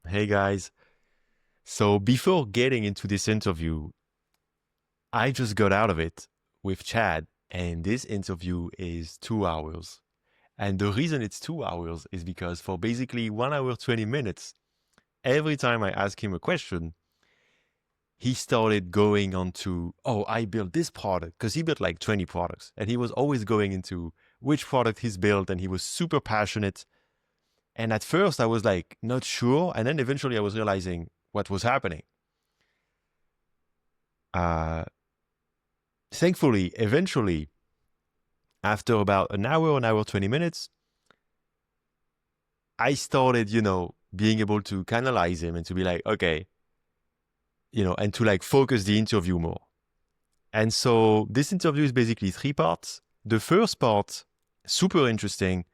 Hey guys. So before getting into this interview, I just got out of it with Chad, and this interview is 2 hours. And the reason it's 2 hours is because for basically 1 hour, 20 minutes, every time I ask him a question, he started going on to, oh, I built this product, because he built like 20 products. And he was always going into which product he's built, and he was super passionate. And at first I was like, not sure. And then eventually I was realizing what was happening. Uh, Thankfully, eventually, after about an hour, 20 minutes, I started, being able to canalize him and to be like, okay, and to like focus the interview more. And so this interview is basically three parts. The first part, super interesting.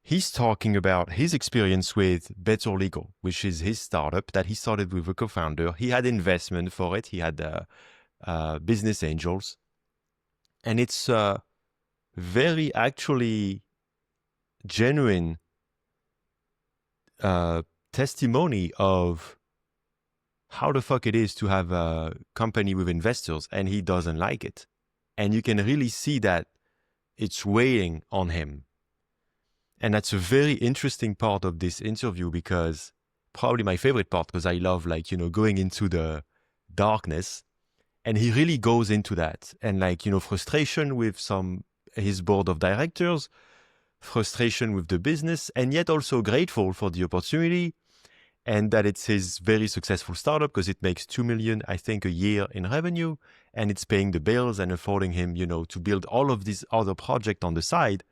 He's talking about his experience with BetterLegal, which is his startup that he started with a co-founder. He had investment for it. He had business angels. And it's very actually genuine testimony of how the fuck it is to have a company with investors and he doesn't like it. And you can really see that it's weighing on him. And that's a very interesting part of this interview, because probably my favorite part, because I love going into the darkness. And he really goes into that. And frustration with his board of directors, frustration with the business, and yet also grateful for the opportunity and that it's his very successful startup because it makes 2 million, I think, a year in revenue, and it's paying the bills and affording him, to build all of these other projects on the side.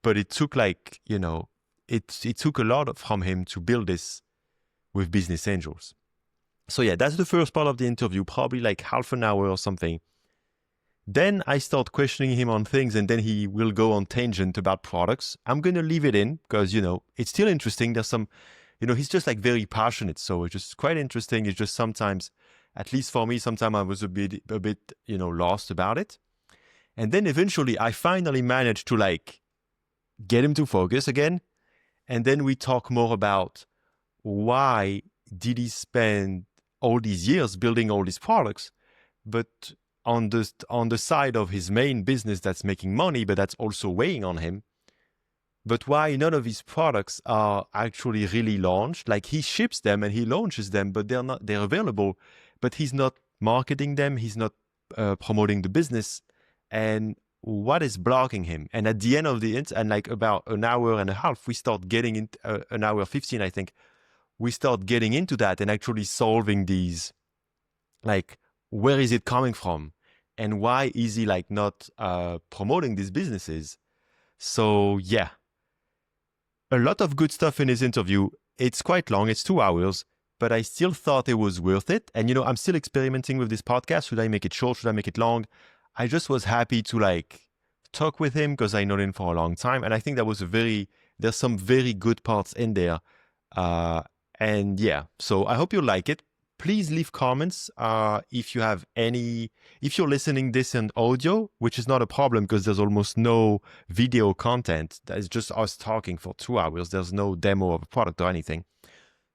But it took it took a lot from him to build this with business angels. So yeah, that's the first part of the interview, probably like half an hour or something. Then I start questioning him on things, and then he will go on tangent about products. I'm going to leave it in because, it's still interesting. There's some, he's just like very passionate. So it's just quite interesting. It's just sometimes, at least for me, sometimes I was a bit, lost about it. And then eventually I finally managed to get him to focus again. And then we talk more about why did he spend all these years building all these products, but on the side of his main business that's making money, but that's also weighing on him. But why none of his products are actually really launched? Like he ships them and he launches them, but they're available, but he's not marketing them. He's not promoting the business. And what is blocking him? And at the end of and about an hour and a half, we start getting into an hour 15, I think, we start getting into that and actually solving these, where is it coming from? And why is he not promoting these businesses? So yeah, a lot of good stuff in his interview. It's quite long, it's 2 hours, but I still thought it was worth it. And I'm still experimenting with this podcast. Should I make it short? Should I make it long? I just was happy to talk with him because I know him for a long time. And I think there's some very good parts in there. And yeah, so I hope you like it. Please leave comments if you're listening this in audio, which is not a problem because there's almost no video content. That's just us talking for 2 hours. There's no demo of a product or anything.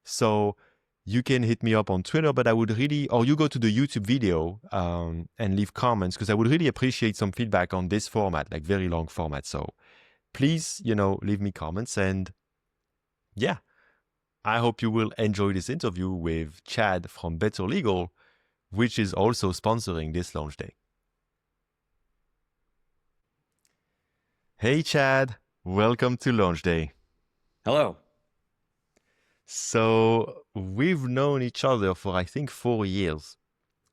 So you can hit me up on Twitter, but I would or you go to the YouTube video and leave comments because I would really appreciate some feedback on this format, very long format. So please, leave me comments, and yeah. I hope you will enjoy this interview with Chad from BetterLegal, which is also sponsoring this launch day. Hey, Chad. Welcome to launch day. Hello. So we've known each other for, I think, 4 years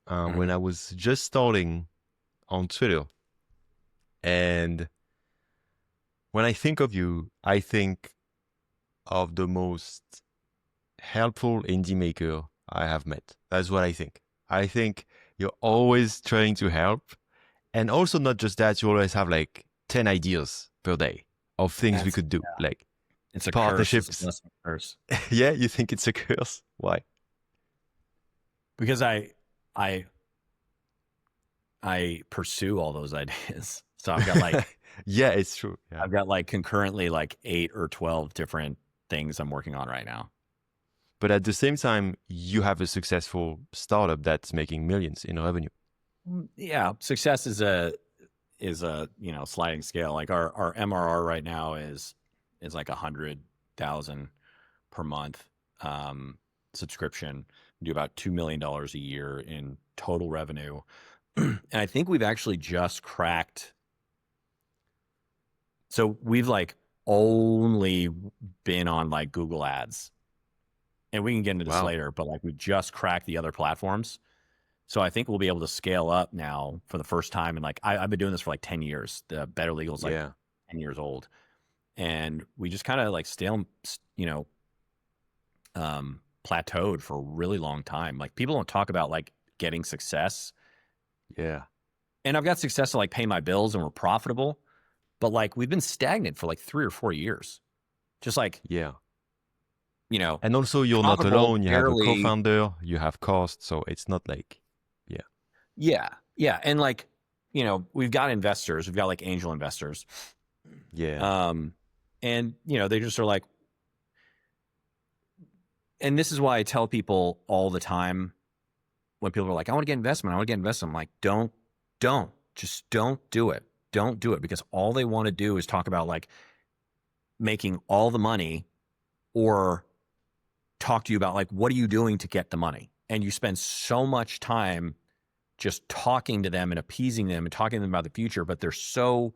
when I was just starting on Twitter. And when I think of you, I think of the most helpful indie maker I have met. That's what I think. I think you're always trying to help. And also not just that, you always have 10 ideas per day of things we could do. Yeah. It's a partnerships. Curse. It's a curse. Yeah, you think it's a curse? Why? Because I pursue all those ideas. So I've got yeah, it's true. Yeah. I've got concurrently 8 or 12 different things I'm working on right now. but at the same time, you have a successful startup that's making millions in revenue. Yeah, success is a sliding scale. Like our MRR right now is like 100,000 per month subscription. We do about $2 million a year in total revenue. And I think we've actually just cracked. So we've like only been on like Google ads, and we can get into this later, but like we just cracked the other platforms. So I think we'll be able to scale up now for the first time. And like, I've been doing this for like 10 years. The BetterLegal is like 10 years old. And we just kind of like plateaued for a really long time. Like people don't talk about like getting success. Yeah. And I've got success to like pay my bills and we're profitable, but like we've been stagnant for like 3 or 4 years. Just like, and also you're not alone. You have a co-founder, you have costs. So it's not like, yeah. And like, we've got investors, we've got like angel investors. Yeah. And they just are like, and this is why I tell people all the time when people are like, I want to get investment. I'm like, don't do it. Don't do it, because all they want to do is talk about like making all the money or talk to you about like, what are you doing to get the money? And you spend so much time just talking to them and appeasing them and talking to them about the future, but they're so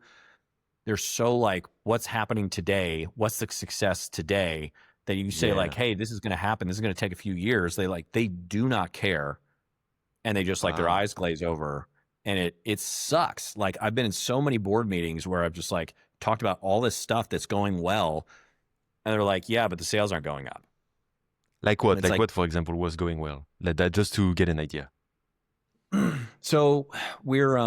like, what's happening today? What's the success today? That you say like, hey, this is going to happen. This is going to take a few years. They do not care. And they just like their eyes glaze over, and it sucks. Like I've been in so many board meetings where I've just like talked about all this stuff that's going well. And they're like, yeah, but the sales aren't going up. Like what? Like what, for example, was going well? Like that, just to get an idea. So we're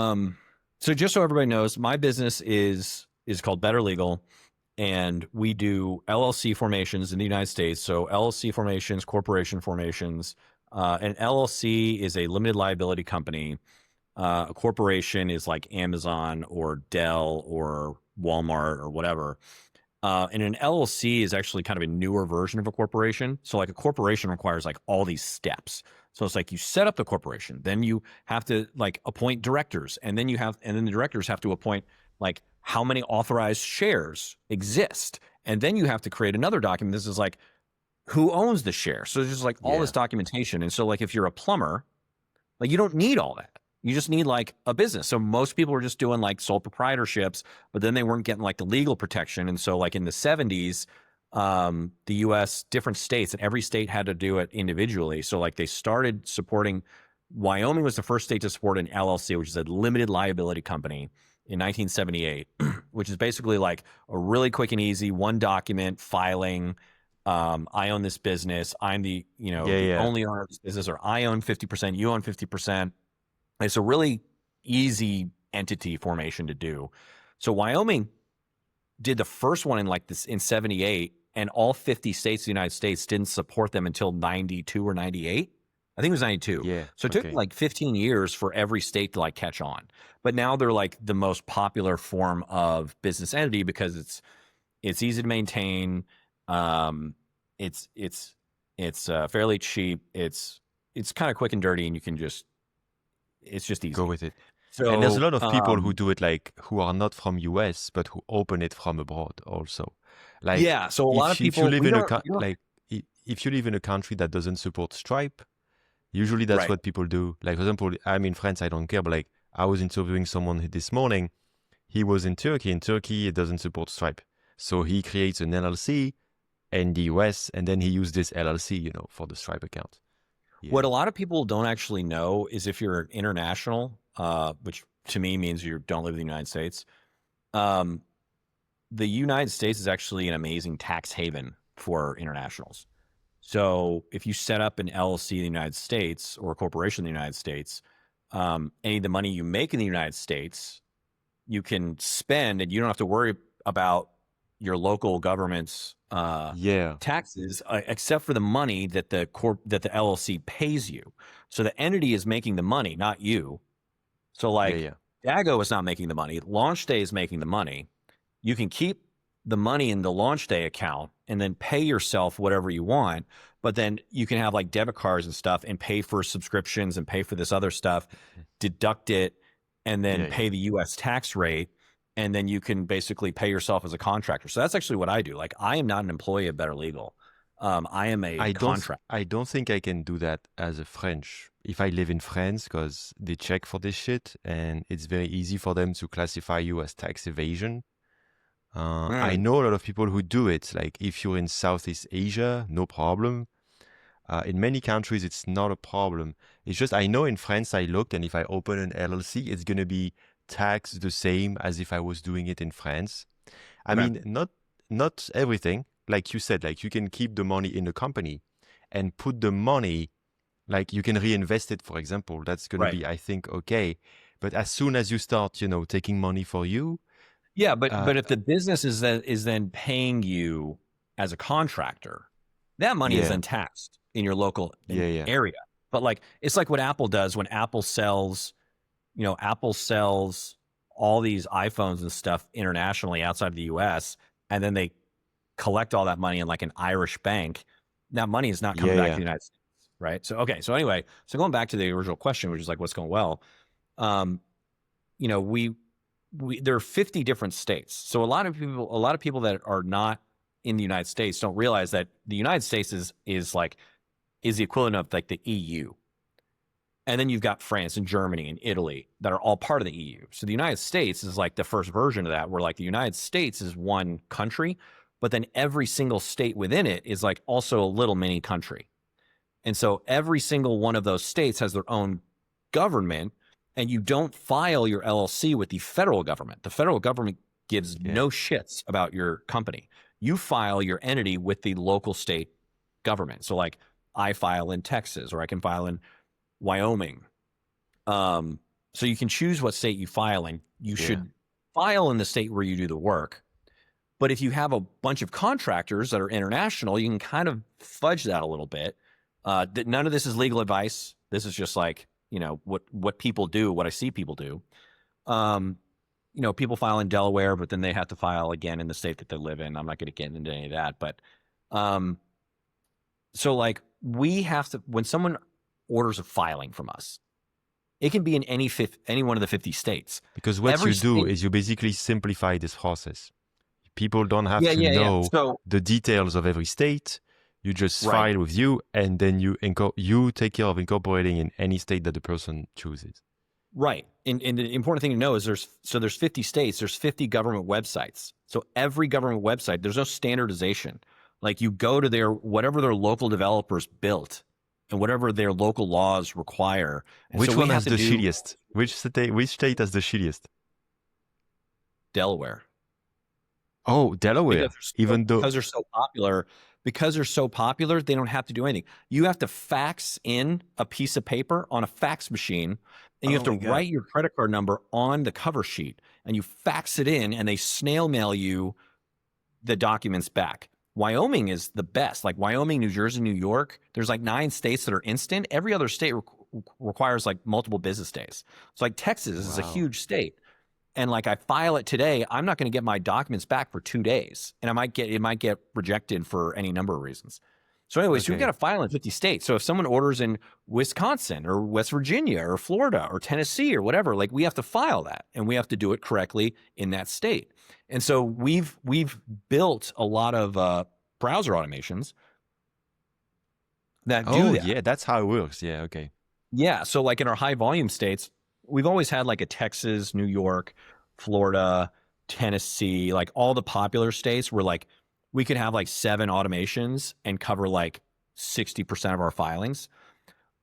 so just so everybody knows, my business is called BetterLegal, and we do LLC formations in the United States. So LLC formations, corporation formations. An LLC is a limited liability company. A corporation is like Amazon or Dell or Walmart or whatever. And an LLC is actually kind of a newer version of a corporation. So like a corporation requires like all these steps. So it's like you set up the corporation, then you have to like appoint directors, and then the directors have to appoint like how many authorized shares exist. And then you have to create another document. This is like who owns the share. So there's just like all this documentation. And so like if you're a plumber, like you don't need all that. You just need like a business. So most people were just doing like sole proprietorships, but then they weren't getting like the legal protection. And so like in the 70s, the US, different states, and every state had to do it individually. So like they started supporting, Wyoming was the first state to support an LLC, which is a limited liability company, in 1978, which is basically like a really quick and easy one document filing. I own this business. I'm the only owner of this business, or I own 50%, you own 50%. It's a really easy entity formation to do. So Wyoming did the first one in 78, and all 50 states of the United States didn't support them until 92 or 98. I think it was 92. Yeah. So it took like 15 years for every state to like catch on. But now they're like the most popular form of business entity because it's easy to maintain. It's fairly cheap. It's kind of quick and dirty, and you can it's just easy. Go with it. So, and there's a lot of people who do it like who are not from US, but who open it from abroad also. Like, yeah. So a lot of people, if you live in a country that doesn't support Stripe, usually that's what people do. Like, for example, I'm in France, I don't care, but like I was interviewing someone this morning. He was in Turkey. In Turkey, it doesn't support Stripe. So he creates an LLC in the US, and then he used this LLC, for the Stripe account. Yeah. What a lot of people don't actually know is if you're international, which to me means you don't live in the United States, the United States is actually an amazing tax haven for internationals. So if you set up an LLC in the United States or a corporation in the United States, any of the money you make in the United States, you can spend, and you don't have to worry about your local government's taxes, except for the money that the LLC pays you. So the entity is making the money, not you. So like Dago is not making the money. Launch Day is making the money. You can keep the money in the launch day account and then pay yourself whatever you want. But then you can have like debit cards and stuff and pay for subscriptions and pay for this other stuff, deduct it, and then pay the US tax rate. And then you can basically pay yourself as a contractor. So that's actually what I do. Like, I am not an employee of BetterLegal. I am a contractor. I don't think I can do that as a French. If I live in France, because they check for this shit, and it's very easy for them to classify you as tax evasion. I know a lot of people who do it. Like, if you're in Southeast Asia, no problem. In many countries, it's not a problem. It's just, I know in France, I looked, and if I open an LLC, it's going to be taxed the same as if I was doing it in France. I mean, not everything. Like you said, like, you can keep the money in the company and put the money, like, you can reinvest it, for example. That's going to be, I think, okay. But as soon as you start, taking money for you. Yeah, but if the business is then paying you as a contractor, that money is then taxed in your local area. But like, it's like what Apple does when Apple sells, Apple sells all these iPhones and stuff internationally outside of the US, and then they collect all that money in like an Irish bank. That money is not coming back to the United States, right? So, okay. So anyway, going back to the original question, which is like, what's going well? There are 50 different states. So a lot of people that are not in the United States don't realize that the United States is the equivalent of like the EU. And then you've got France and Germany and Italy that are all part of the EU. So the United States is like the first version of that, where like the United States is one country, but then every single state within it is like also a little mini country. And so every single one of those states has their own government, and you don't file your LLC with the federal government. The federal government gives no shits about your company. You file your entity with the local state government. So like, I file in Texas, or I can file in Wyoming. So you can choose what state you file in. You should file in the state where you do the work. But if you have a bunch of contractors that are international, you can kind of fudge that a little bit. None of this is legal advice. This is just like, what people do, what I see people do. People file in Delaware, but then they have to file again in the state that they live in. I'm not going to get into any of that, but so like, we have to, when someone orders a filing from us, it can be in any one of the 50 states. Because what you do is you basically simplify this process. People don't have to know the details of every state. You just file with you, and then you take care of incorporating in any state that the person chooses. Right. And the important thing to know is there's 50 states, there's 50 government websites. So every government website, there's no standardization. Like, you go to whatever their local developers built and whatever their local laws require. And which one has the shittiest? Which state has the shittiest? Delaware. Oh, Delaware. Because they're so popular, they don't have to do anything. You have to fax in a piece of paper on a fax machine, and you have to write your credit card number on the cover sheet, and you fax it in, and they snail mail you the documents back. Wyoming is the best. Like Wyoming, New Jersey, New York, there's like 9 states that are instant. Every other state requires like multiple business days. So like Texas is a huge state. And like, I file it today, I'm not going to get my documents back for 2 days. And it might get rejected for any number of reasons. So anyways, we've got to file in 50 states. So if someone orders in Wisconsin or West Virginia or Florida or Tennessee or whatever, like, we have to file that, and we have to do it correctly in that state. And so we've built a lot of browser automations that do that. Oh, yeah, that's how it works. Yeah, okay. Yeah, so like in our high volume states, we've always had like a Texas, New York, Florida, Tennessee, like all the popular states where like we could have like 7 automations and cover like 60% of our filings.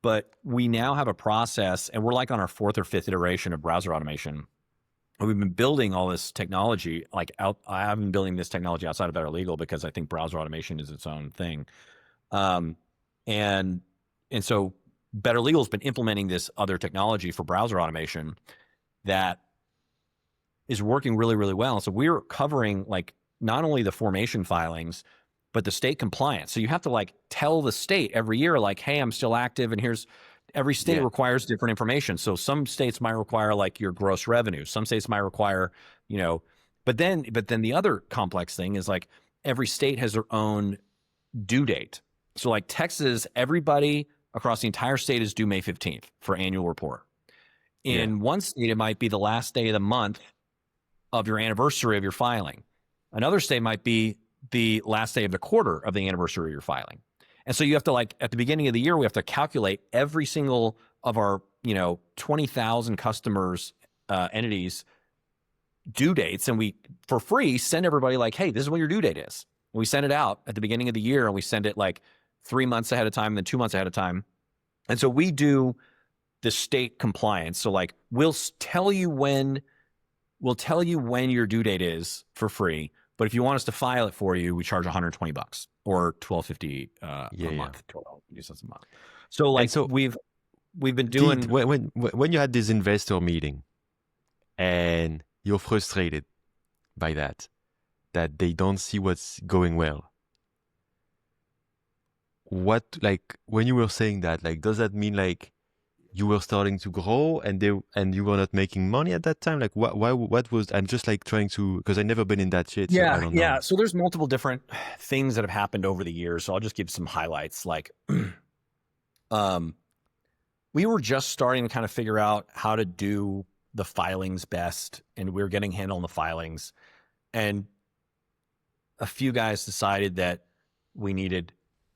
But we now have a process, and we're like on our 4th or 5th iteration of browser automation. And we've been building all this technology I have been building this technology outside of BetterLegal because I think browser automation is its own thing. And so BetterLegal's been implementing this other technology for browser automation that is working really, really well. So we're covering like not only the formation filings, but the state compliance. So you have to like tell the state every year, like, hey, I'm still active, and here's every state requires different information. So some states might require like your gross revenue. Some states might require, But then the other complex thing is like every state has their own due date. So like Texas, everybody across the entire state is due May 15th for annual report. In one state, it might be the last day of the month of your anniversary of your filing. Another state might be the last day of the quarter of the anniversary of your filing. And so you have to, like, at the beginning of the year, we have to calculate every single of our, 20,000 customers, entities due dates. And we, for free, send everybody like, hey, this is when your due date is. And we send it out at the beginning of the year, and we send it like 3 months ahead of time, then 2 months ahead of time. And so we do the state compliance. So like, we'll tell you when your due date is for free. But if you want us to file it for you, we charge $120 or $12.50 a month. $12.50 a month. So like, we've been doing. When you had this investor meeting, and you're frustrated by that they don't see what's going well. What, like, when you were saying that, like, does that mean like you were starting to grow and you were not making money at that time? Like, what was, I'm just like trying to, because I've never been in that shit. So I don't know. So there's multiple different things that have happened over the years. So I'll just give some highlights. Like, we were just starting to kind of figure out how to do the filings best, and we were getting handle on the filings. And a few guys decided that we needed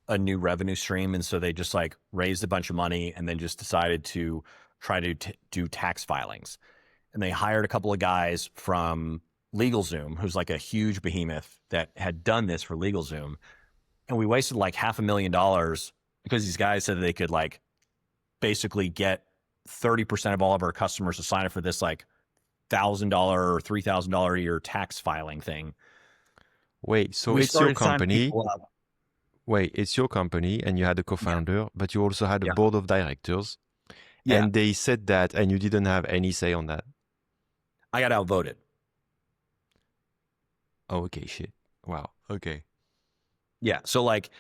a new revenue stream. And so they just like raised a bunch of money and then just decided to try to do tax filings. And they hired a couple of guys from LegalZoom, who's like a huge behemoth that had done this for LegalZoom. And we wasted like $500,000 because these guys said that they could like basically get 30% of all of our customers to sign up for this like $1,000 or $3,000 a year tax filing thing. Wait, so it's your company. Wait, it's your company, and you had a co-founder, but you also had a board of directors, and they said that, and you didn't have any say on that. I got outvoted. Oh, okay, shit. Wow. Okay. Yeah. So like,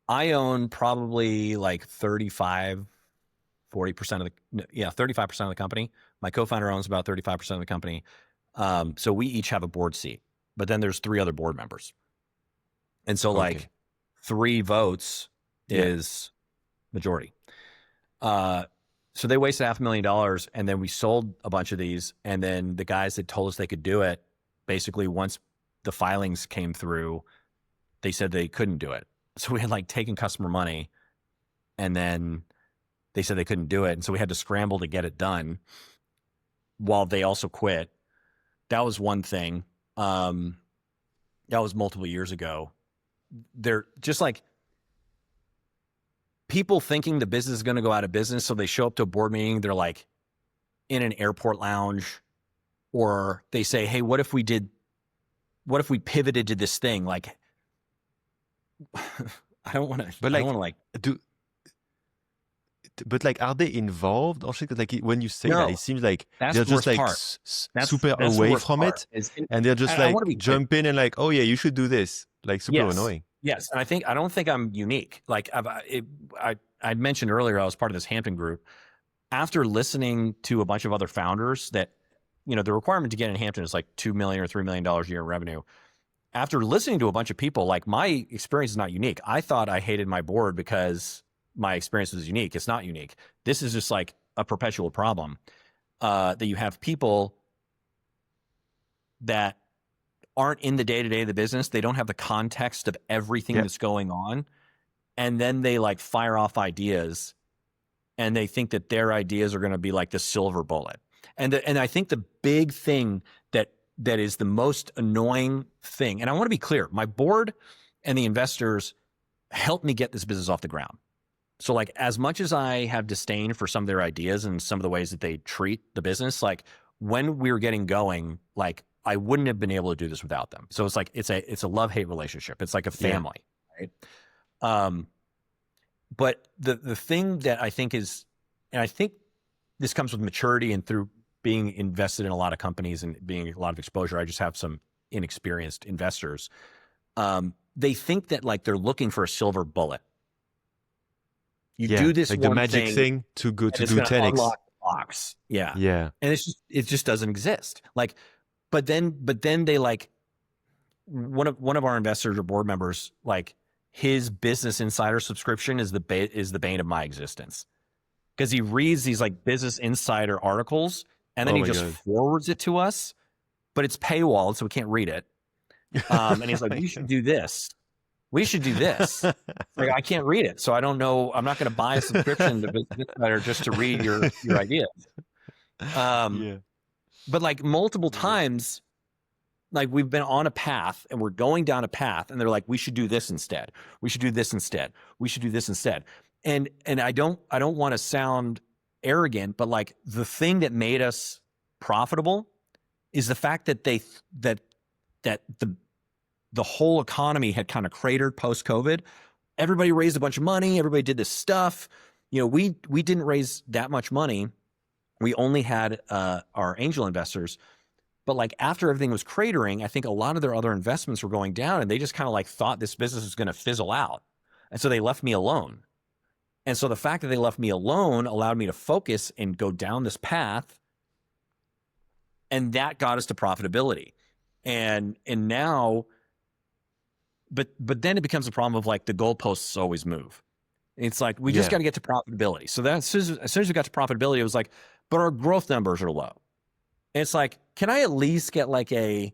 I own probably like 35% of the 35% of the company. My co-founder owns about 35% of the company. So we each have a board seat, but then there's 3 other board members. And so like 3 votes is majority. So they wasted $500,000, and then we sold a bunch of these. And then the guys that told us they could do it, basically once the filings came through, they said they couldn't do it. So we had like taken customer money, and then they said they couldn't do it. And so we had to scramble to get it done while they also quit. That was one thing. That was multiple years ago. They're just like people thinking the business is going to go out of business. So they show up to a board meeting. They're like in an airport lounge, or they say, hey, what if we pivoted to this thing? Like, I don't want to, but like, are they involved or shit? Like, when you say that, it seems like they're just like super away from it, and they're just like jump in and like, oh yeah, you should do this. Like, super annoying. Yes, and I don't think I'm unique. Like, I mentioned earlier, I was part of this Hampton group. After listening to a bunch of other founders, that the requirement to get in Hampton is like $2 million or $3 million a year in revenue. After listening to a bunch of people, like, my experience is not unique. I thought I hated my board because my experience was unique. It's not unique. This is just like a perpetual problem, that you have people that aren't in the day-to-day of the business. They don't have the context of everything that's going on. And then they like fire off ideas, and they think that their ideas are going to be like the silver bullet. And I think the big thing that is the most annoying thing, and I want to be clear, my board and the investors helped me get this business off the ground. So like, as much as I have disdain for some of their ideas and some of the ways that they treat the business, like when we were getting going, like, I wouldn't have been able to do this without them. So it's like, it's a love-hate relationship. It's like a family, right? But the thing that I think is, and I think this comes with maturity and through being invested in a lot of companies and being a lot of exposure. I just have some inexperienced investors. They think that like they're looking for a silver bullet. You do this like one the magic thing to go to do 10x. Unlock the box. Yeah. Yeah. And it just doesn't exist. Like, but then they like one of our investors or board members, like his Business Insider subscription is the bane of my existence, because he reads these like Business Insider articles and then Oh he my just God. forwards it to us, but it's paywalled, so we can't read it. And he's like, we should do this. We should do this. Like, I can't read it, so I don't know. I'm not going to buy a subscription to Business Insider just to read your ideas. Yeah. But like multiple times, like we've been on a path and we're going down a path, and they're like, we should do this instead. We should do this instead. We should do this instead. And I don't want to sound arrogant, but like the thing that made us profitable is the fact that the whole economy had kind of cratered post-COVID. Everybody raised a bunch of money. Everybody did this stuff. We didn't raise that much money. We only had our angel investors. But like after everything was cratering, I think a lot of their other investments were going down, and they just kind of like thought this business was going to fizzle out. And so they left me alone. And so the fact that they left me alone allowed me to focus and go down this path. And that got us to profitability. And now, but then it becomes a problem of like the goalposts always move. It's like, we just got to get to profitability. So that as soon as we got to profitability, it was like, but our growth numbers are low. And it's like, can I at least get like a,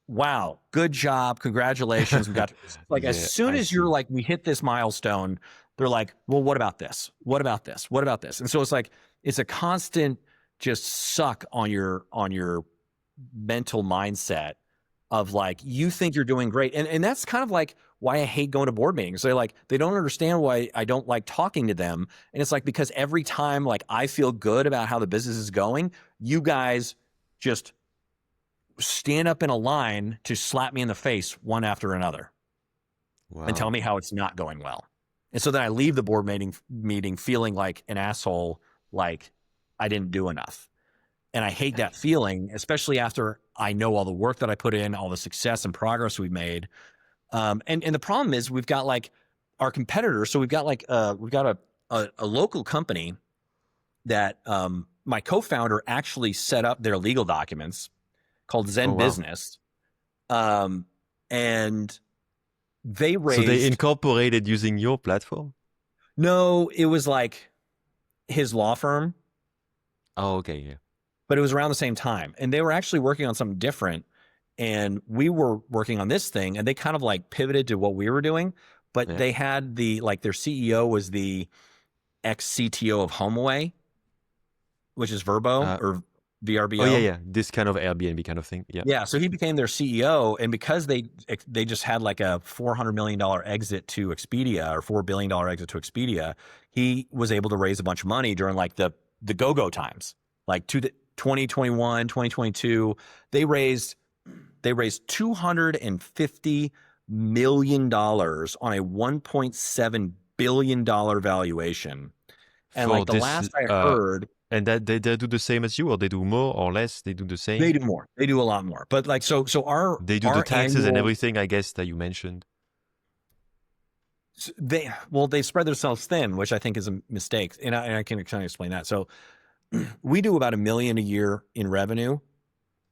wow, good job, congratulations, we got like as soon as you're like, we hit this milestone, they're like, well, what about this? What about this? What about this? And so it's like, it's a constant just suck on your mental mindset of like, you think you're doing great. And that's kind of like why I hate going to board meetings. They don't understand why I don't like talking to them. And it's like, because every time like I feel good about how the business is going, you guys just stand up in a line to slap me in the face one after another. Wow. And tell me how it's not going well. And so then I leave the board meeting feeling like an asshole, like I didn't do enough. And I hate that feeling, especially after I know all the work that I put in, all the success and progress we've made. And the problem is we've got like our competitors. So we've got like we've got a local company that my co-founder actually set up their legal documents called Zen Business. And they raised. So they incorporated using your platform? No, it was like his law firm. Oh, okay, yeah. But it was around the same time, and they were actually working on something different, and we were working on this thing, and they kind of like pivoted to what we were doing. But they had their CEO was the ex-CTO of HomeAway, which is Verbo or VRBO. Oh yeah, this kind of Airbnb kind of thing. Yeah. So he became their CEO, and because they just had like a $400 million exit to Expedia or $4 billion exit to Expedia, he was able to raise a bunch of money during like the go-go times, like 2021, 2022. They raised $250 million on a $1.7 billion valuation. And like the last I heard. And that they do the same as you, or they do more or less? They do the same? They do more. They do a lot more. But like, so they do the taxes and everything, I guess, that you mentioned. They spread themselves thin, which I think is a mistake. And I can kind of explain that. So we do about $1 million a year in revenue.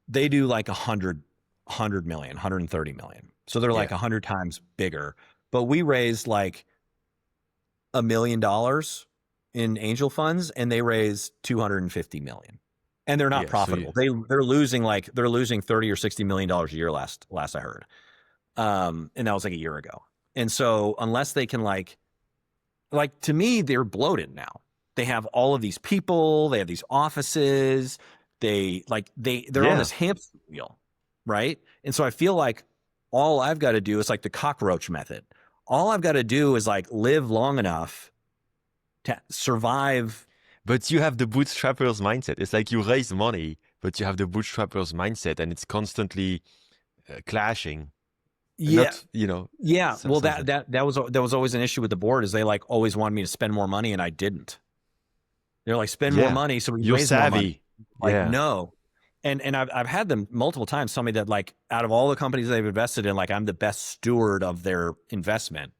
They do like 100 million, 130 million. So they're like 100 times bigger. But we raised like $1 million in angel funds, and they raised 250 million, and they're not profitable. So they're losing $30 or $60 million a year last I heard. And that was like a year ago. And so unless they can like to me, they're bloated now. They have all of these people, they have these offices, they're on this hamster wheel, right? And so I feel like all I've got to do is like the cockroach method. All I've got to do is like live long enough to survive. But you have the bootstrappers mindset. It's like you raise money, but you have the bootstrappers mindset, and it's constantly clashing. Yeah, Not, Well, that was always an issue with the board, is they like always wanted me to spend more money, and I didn't. They're like, spend more money so we can raise more money. Like, no. And I've had them multiple times tell me that like out of all the companies they've invested in, like I'm the best steward of their investment,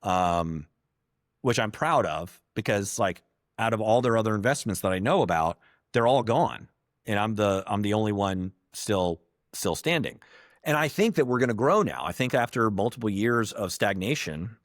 which I'm proud of, because like out of all their other investments that I know about, they're all gone. and I'm the only one still standing. And I think that we're going to grow now. I think after multiple years of stagnation,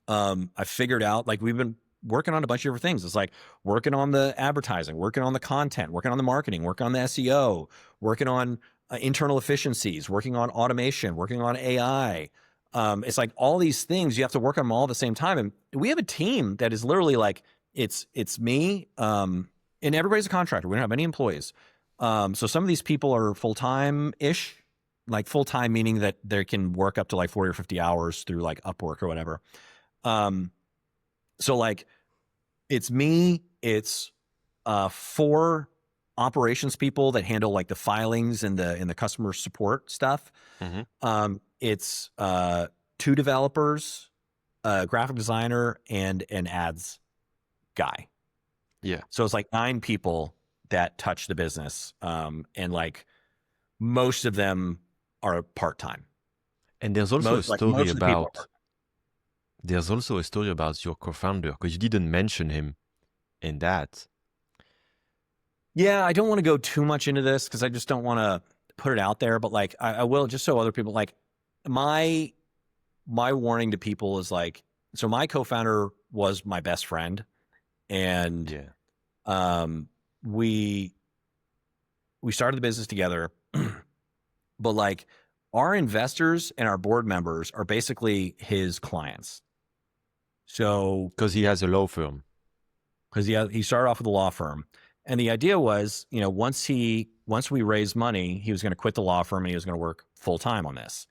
I figured out, like, we've been working on a bunch of different things. It's like working on the advertising, working on the content, working on the marketing, working on the SEO, working on internal efficiencies, working on automation, working on AI. It's like all these things, you have to work on them all at the same time. And we have a team that is literally like, it's me, and everybody's a contractor. We don't have any employees. So some of these people are full-time-ish, like full-time, meaning that they can work up to like 40 or 50 hours through like Upwork or whatever. So like it's me, it's 4 operations people that handle like the filings and the customer support stuff. Mm-hmm. It's 2 developers, a graphic designer, and an ads guy. Yeah. So it's like 9 people that touch the business. And like most of them are part-time. And there's also a story about, are... there's also a story about your co-founder, because you didn't mention him in that. Yeah, I don't want to go too much into this because I just don't want to put it out there, but like I will, just so other people, like, my warning to people is like, so my co-founder was my best friend, and we started the business together, but like our investors and our board members are basically his clients. So because he has a law firm. Because he started off with a law firm, and the idea was, you know, once we raised money, he was going to quit the law firm and he was going to work full time on this.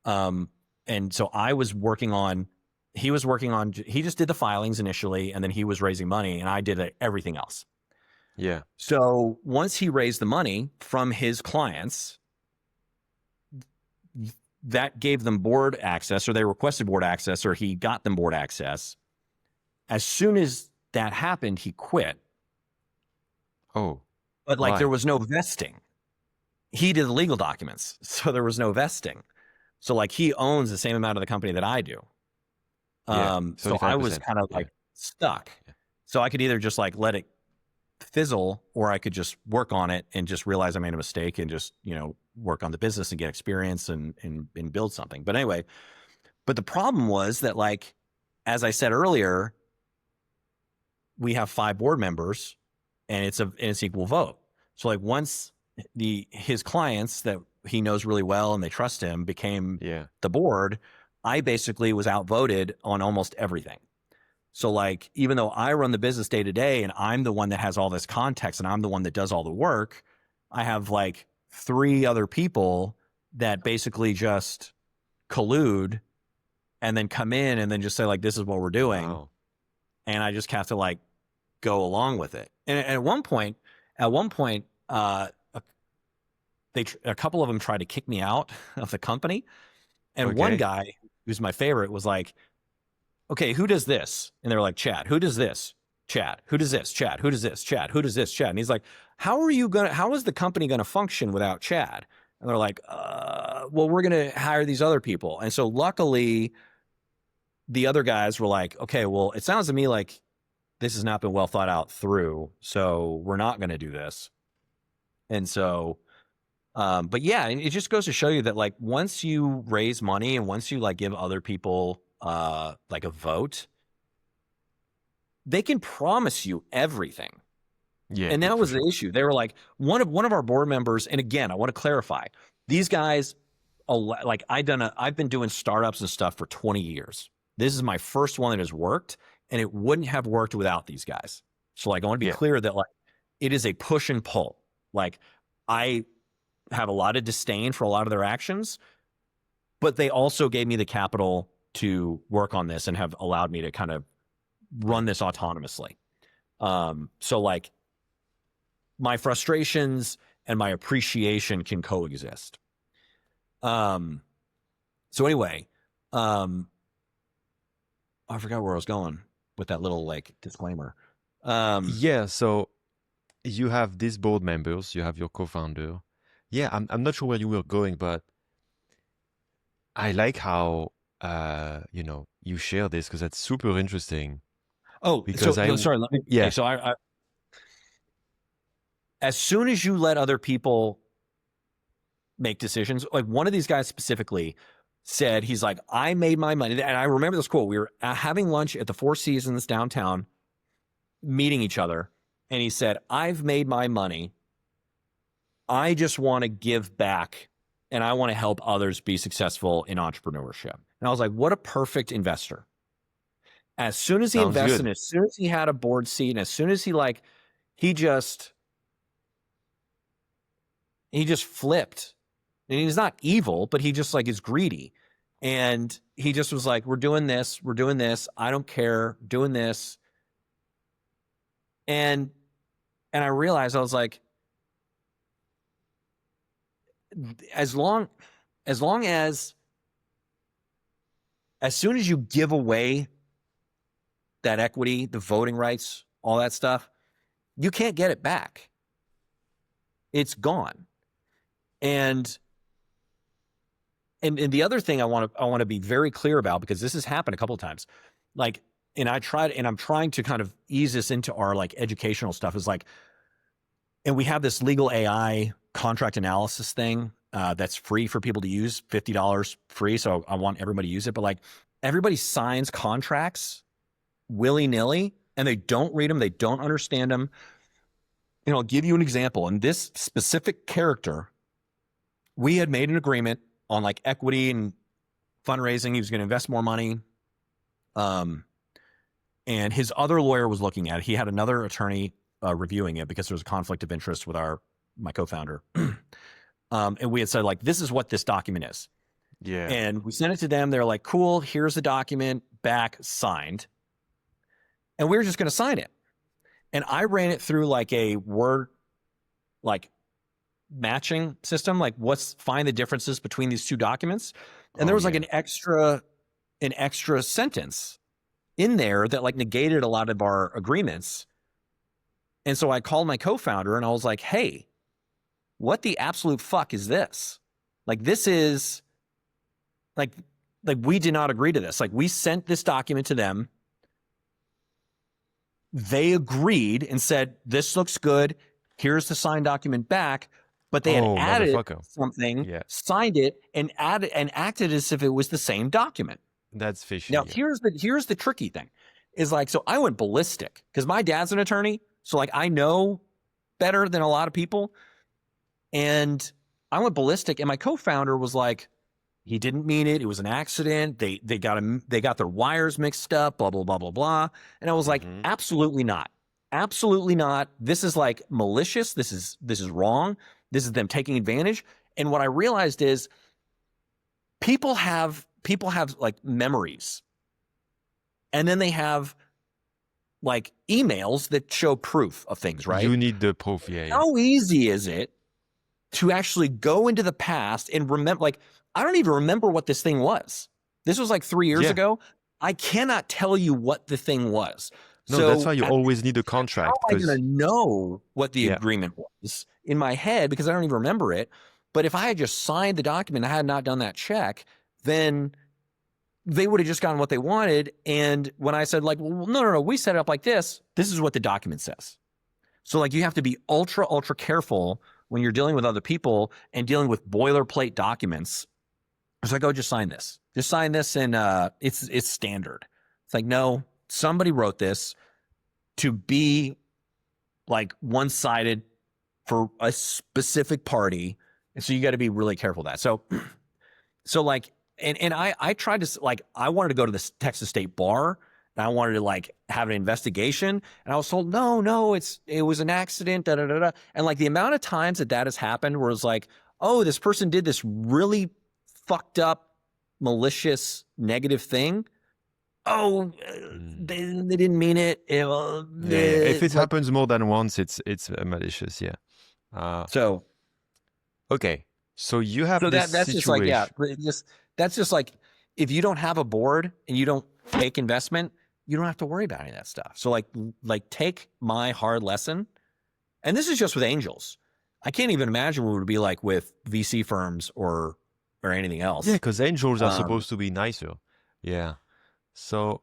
And so he just did the filings initially, and then he was raising money, and I did everything else. Yeah. So once he raised the money from his clients, that gave them board access, or they requested board access, or he got them board access. As soon as that happened, he quit. Oh. But like, why? there was no vesting. He did the legal documents, so there was no vesting. So like, he owns the same amount of the company that I do. So I was kind of like stuck. Yeah. So I could either just like let it fizzle, or I could just work on it and just realize I made a mistake and just, you know, work on the business and get experience and build something. But anyway, but the problem was that, like, as I said earlier, we have 5 board members, and it's equal vote. So like, once his clients that he knows really well and they trust him became the board, I basically was outvoted on almost everything. So like, even though I run the business day to day and I'm the one that has all this context and I'm the one that does all the work, I have like 3 other people that basically just collude and then come in and then just say like, this is what we're doing. Wow. And I just have to like go along with it. And at one point, a couple of them tried to kick me out of the company. And one guy, who's my favorite, was like, okay, who does this? And they're like, Chad. Who does this? Chad. Who does this? Chad. Who does this? Chad. Who does this? Chad. And he's like, how is the company going to function without Chad? And they're like, well, we're going to hire these other people. And so luckily, the other guys were like, okay, well, it sounds to me like this has not been well thought out through, so we're not going to do this. And so, but yeah, it just goes to show you that, like, once you raise money and once you like give other people like a vote, they can promise you everything. Yeah. And that was the issue. They were like, one of our board members, and again, I want to clarify, these guys, like, I've been doing startups and stuff for 20 years. This is my first one that has worked, and it wouldn't have worked without these guys. So like, I want to be clear that like, it is a push and pull. Like, I have a lot of disdain for a lot of their actions, but they also gave me the capital to work on this and have allowed me to kind of run this autonomously. So like, my frustrations and my appreciation can coexist. So anyway, I forgot where I was going with that little like disclaimer. So you have these board members, you have your co-founder. Yeah, I'm not sure where you were going, but I like how you share this, because that's super interesting. Oh, because sorry. Let me. Yeah. Okay, so I as soon as you let other people make decisions, like one of these guys specifically said, he's like, I made my money. And I remember this quote. We were having lunch at the Four Seasons downtown, meeting each other. And he said, I've made my money. I just want to give back and I want to help others be successful in entrepreneurship. And I was like, what a perfect investor. As soon as he Sounds invested, good. and as soon as he had a board seat, and as soon as he just flipped. And he's not evil, but he just like is greedy. And he just was like, we're doing this. I don't care, doing this. And I realized, I was like, as soon as you give away that equity, the voting rights, all that stuff, you can't get it back. It's gone. And the other thing I want to be very clear about, because this has happened a couple of times, like, and I'm trying to kind of ease this into our like educational stuff, is like, and we have this legal AI contract analysis thing that's free for people to use, $50 free. So I want everybody to use it, but like everybody signs contracts willy-nilly and they don't read them. They don't understand them. And I'll give you an example. In this specific character, we had made an agreement on like equity and fundraising. He was going to invest more money. And his other lawyer was looking at it. He had another attorney reviewing it because there was a conflict of interest with my co-founder. And we had said, like, this is what this document is. Yeah. And we sent it to them. They're like, cool, here's the document, back, signed. And we were just going to sign it. And I ran it through like a word, like matching system, like find the differences between these two documents. And there was like an extra sentence in there that like negated a lot of our agreements. And so I called my co-founder and I was like, hey, what the absolute fuck is this? Like, this is like we did not agree to this. Like, we sent this document to them. They agreed and said, this looks good. Here's the signed document back. But they had added something, signed it, and acted as if it was the same document. That's fishy. Now, here's the tricky thing, is like, so I went ballistic because my dad's an attorney. So like, I know better than a lot of people. And I went ballistic, and my co-founder was like, he didn't mean it. It was an accident. They got their wires mixed up, blah, blah, blah, blah, blah. And I was like, absolutely not. Absolutely not. This is like malicious. This is wrong. This is them taking advantage. And what I realized is people have like memories. And then they have like emails that show proof of things, right? You need the proof, yeah. How easy is it to actually go into the past and remember? Like, I don't even remember what this thing was. This was like 3 years ago. I cannot tell you what the thing was. No, so that's why you always need a contract. How am I going to know what the agreement was in my head, because I don't even remember it? But if I had just signed the document, I had not done that check, then they would have just gotten what they wanted. And when I said like, well, no, we set it up like this, this is what the document says. So like, you have to be ultra, ultra careful when you're dealing with other people and dealing with boilerplate documents. It's like, oh, just sign this. Just sign this, and it's standard. It's like, no, somebody wrote this to be like one-sided for a specific party. And so you got to be really careful of that. So like, and I tried to, like, I wanted to go to the Texas State Bar, and I wanted to like have an investigation, and I was told, no, it was an accident, da da da da. And like the amount of times that has happened where it's like, oh, this person did this really fucked up, malicious, negative thing. Oh, they didn't mean it. If it happens more than once, it's malicious. Yeah. So okay. So you have this that's situation. just like, that's just like, if you don't have a board and you don't take investment, you don't have to worry about any of that stuff. So like take my hard lesson, and this is just with angels. I can't even imagine what it would be like with VC firms or anything else. Yeah, because angels are supposed to be nicer. Yeah. So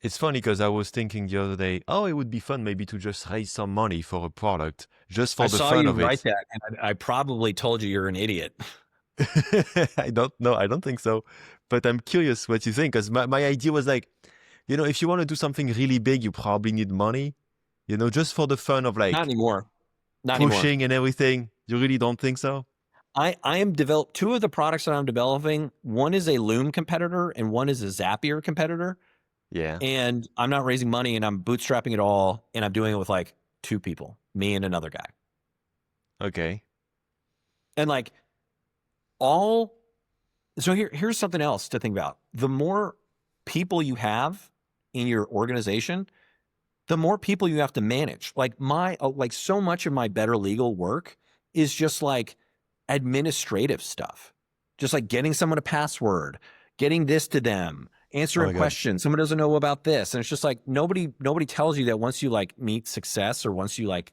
It's funny because I was thinking the other day, oh, it would be fun maybe to just raise some money for a product just I for the saw fun you of write it. that, and I probably told you you're an idiot. I don't know. I don't think so. But I'm curious what you think because my idea was like, if you want to do something really big, you probably need money, just for the fun of Not like anymore. Not anymore. pushing and everything. You really don't think so? I am develop two of the products that I'm developing. One is a Loom competitor, and one is a Zapier competitor. Yeah. And I'm not raising money, and I'm bootstrapping it all, and I'm doing it with like two people, me and another guy. Okay. And like all, so here's something else to think about. The more people you have in your organization, the more people you have to manage. Like like so much of my BetterLegal work is just like administrative stuff, just like getting someone a password, getting this to them, Oh answering my God. questions. Someone doesn't know about this. And it's just like, nobody tells you that once you like meet success, or once you like,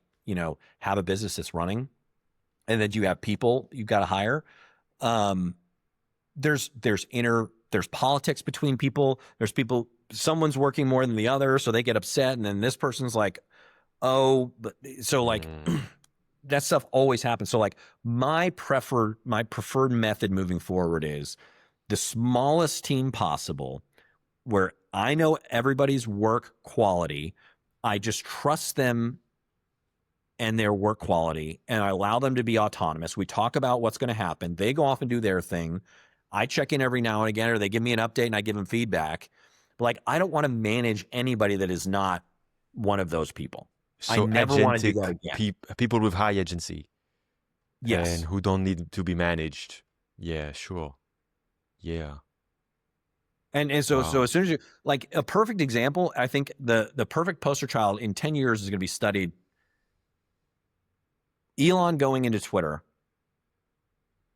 have a business that's running, and that you have people you've got to hire. There's politics between people. There's people, someone's working more than the other, so they get upset. And then this person's like, oh, but so like Mm. that stuff always happens. So like my preferred method moving forward is the smallest team possible, where I know everybody's work quality. I just trust them and their work quality, and I allow them to be autonomous. We talk about what's going to happen. They go off and do their thing. I check in every now and again, or they give me an update and I give them feedback. But like, I don't want to manage anybody that is not one of those people. I So never want to do that agentic again. people with high agency and Yes. who don't need to be managed. Yeah, sure. Yeah. And so Wow. as soon as you, like, a perfect example, I think the perfect poster child in 10 years is going to be studied. Elon going into Twitter,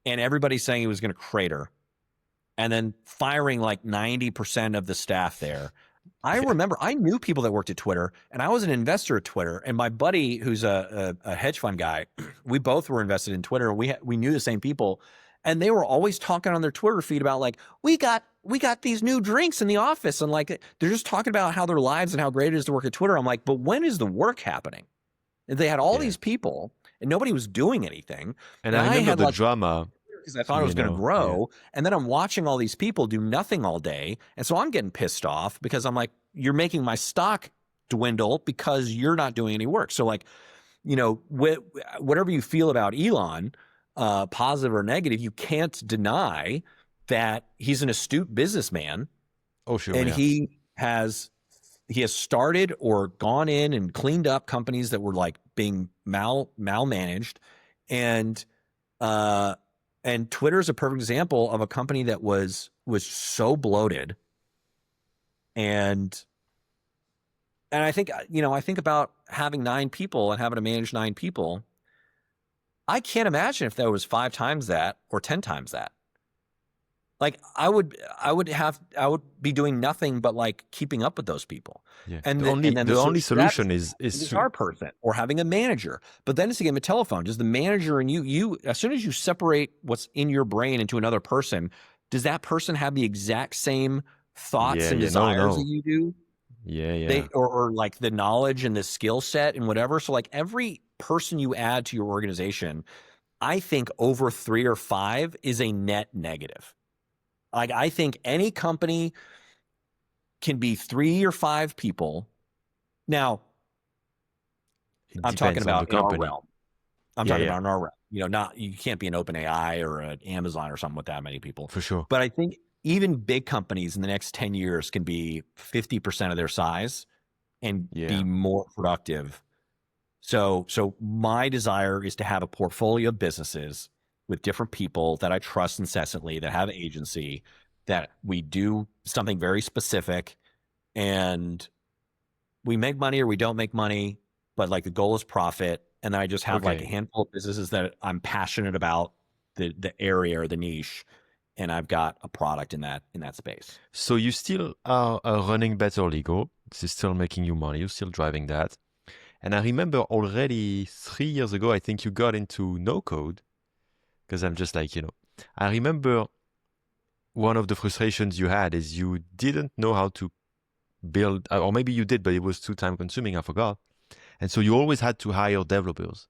and everybody saying he was going to crater, and then firing like 90% of the staff there. I Yeah. remember I knew people that worked at Twitter, and I was an investor at Twitter. And my buddy, who's a hedge fund guy, we both were invested in Twitter. We knew the same people, and they were always talking on their Twitter feed about like, we got these new drinks in the office, and like they're just talking about how their lives and how great it is to work at Twitter. I'm like, but when is the work happening? And they had all Yeah. these people, and nobody was doing anything. And And I I remember had the like, drama, because I thought it was going to yeah. grow. And then I'm watching all these people do nothing all day. And so I'm getting pissed off because I'm like, you're making my stock dwindle because you're not doing any work. So like, whatever you feel about Elon, positive or negative, you can't deny that he's an astute businessman. Oh, sure. And Yeah. he has started or gone in and cleaned up companies that were like being malmanaged. And Twitter is a perfect example of a company that was so bloated. And I think, I think about having 9 people and having to manage 9 people. I can't imagine if there was 5 times that or 10 times that. Like I would be doing nothing but like keeping up with those people. Yeah. And The then only solution is our person, or having a manager. But then it's a game of telephone. Does the manager and you, as soon as you separate what's in your brain into another person, does that person have the exact same thoughts and desires that you do? Yeah. Or like the knowledge and the skill set and whatever. So like every person you add to your organization, I think over 3 or 5 is a net negative. Like I think any company can be 3 or 5 people. Now, I'm talking about in our realm. I'm talking about in our realm. You can't be an OpenAI or an Amazon or something with that many people. For sure. But I think even big companies in the next 10 years can be 50% of their size and be more productive. So my desire is to have a portfolio of businesses with different people that I trust incessantly, that have agency, that we do something very specific, and we make money or we don't make money, but like the goal is profit. And then I just have like a handful of businesses that I'm passionate about the area or the niche, and I've got a product in that space. So you still are running BetterLegal. This is still making you money. You're still driving that. And I remember already 3 years ago, I think you got into no code, because I'm just like, I remember one of the frustrations you had is you didn't know how to build, or maybe you did, but it was too time consuming. I forgot. And so you always had to hire developers.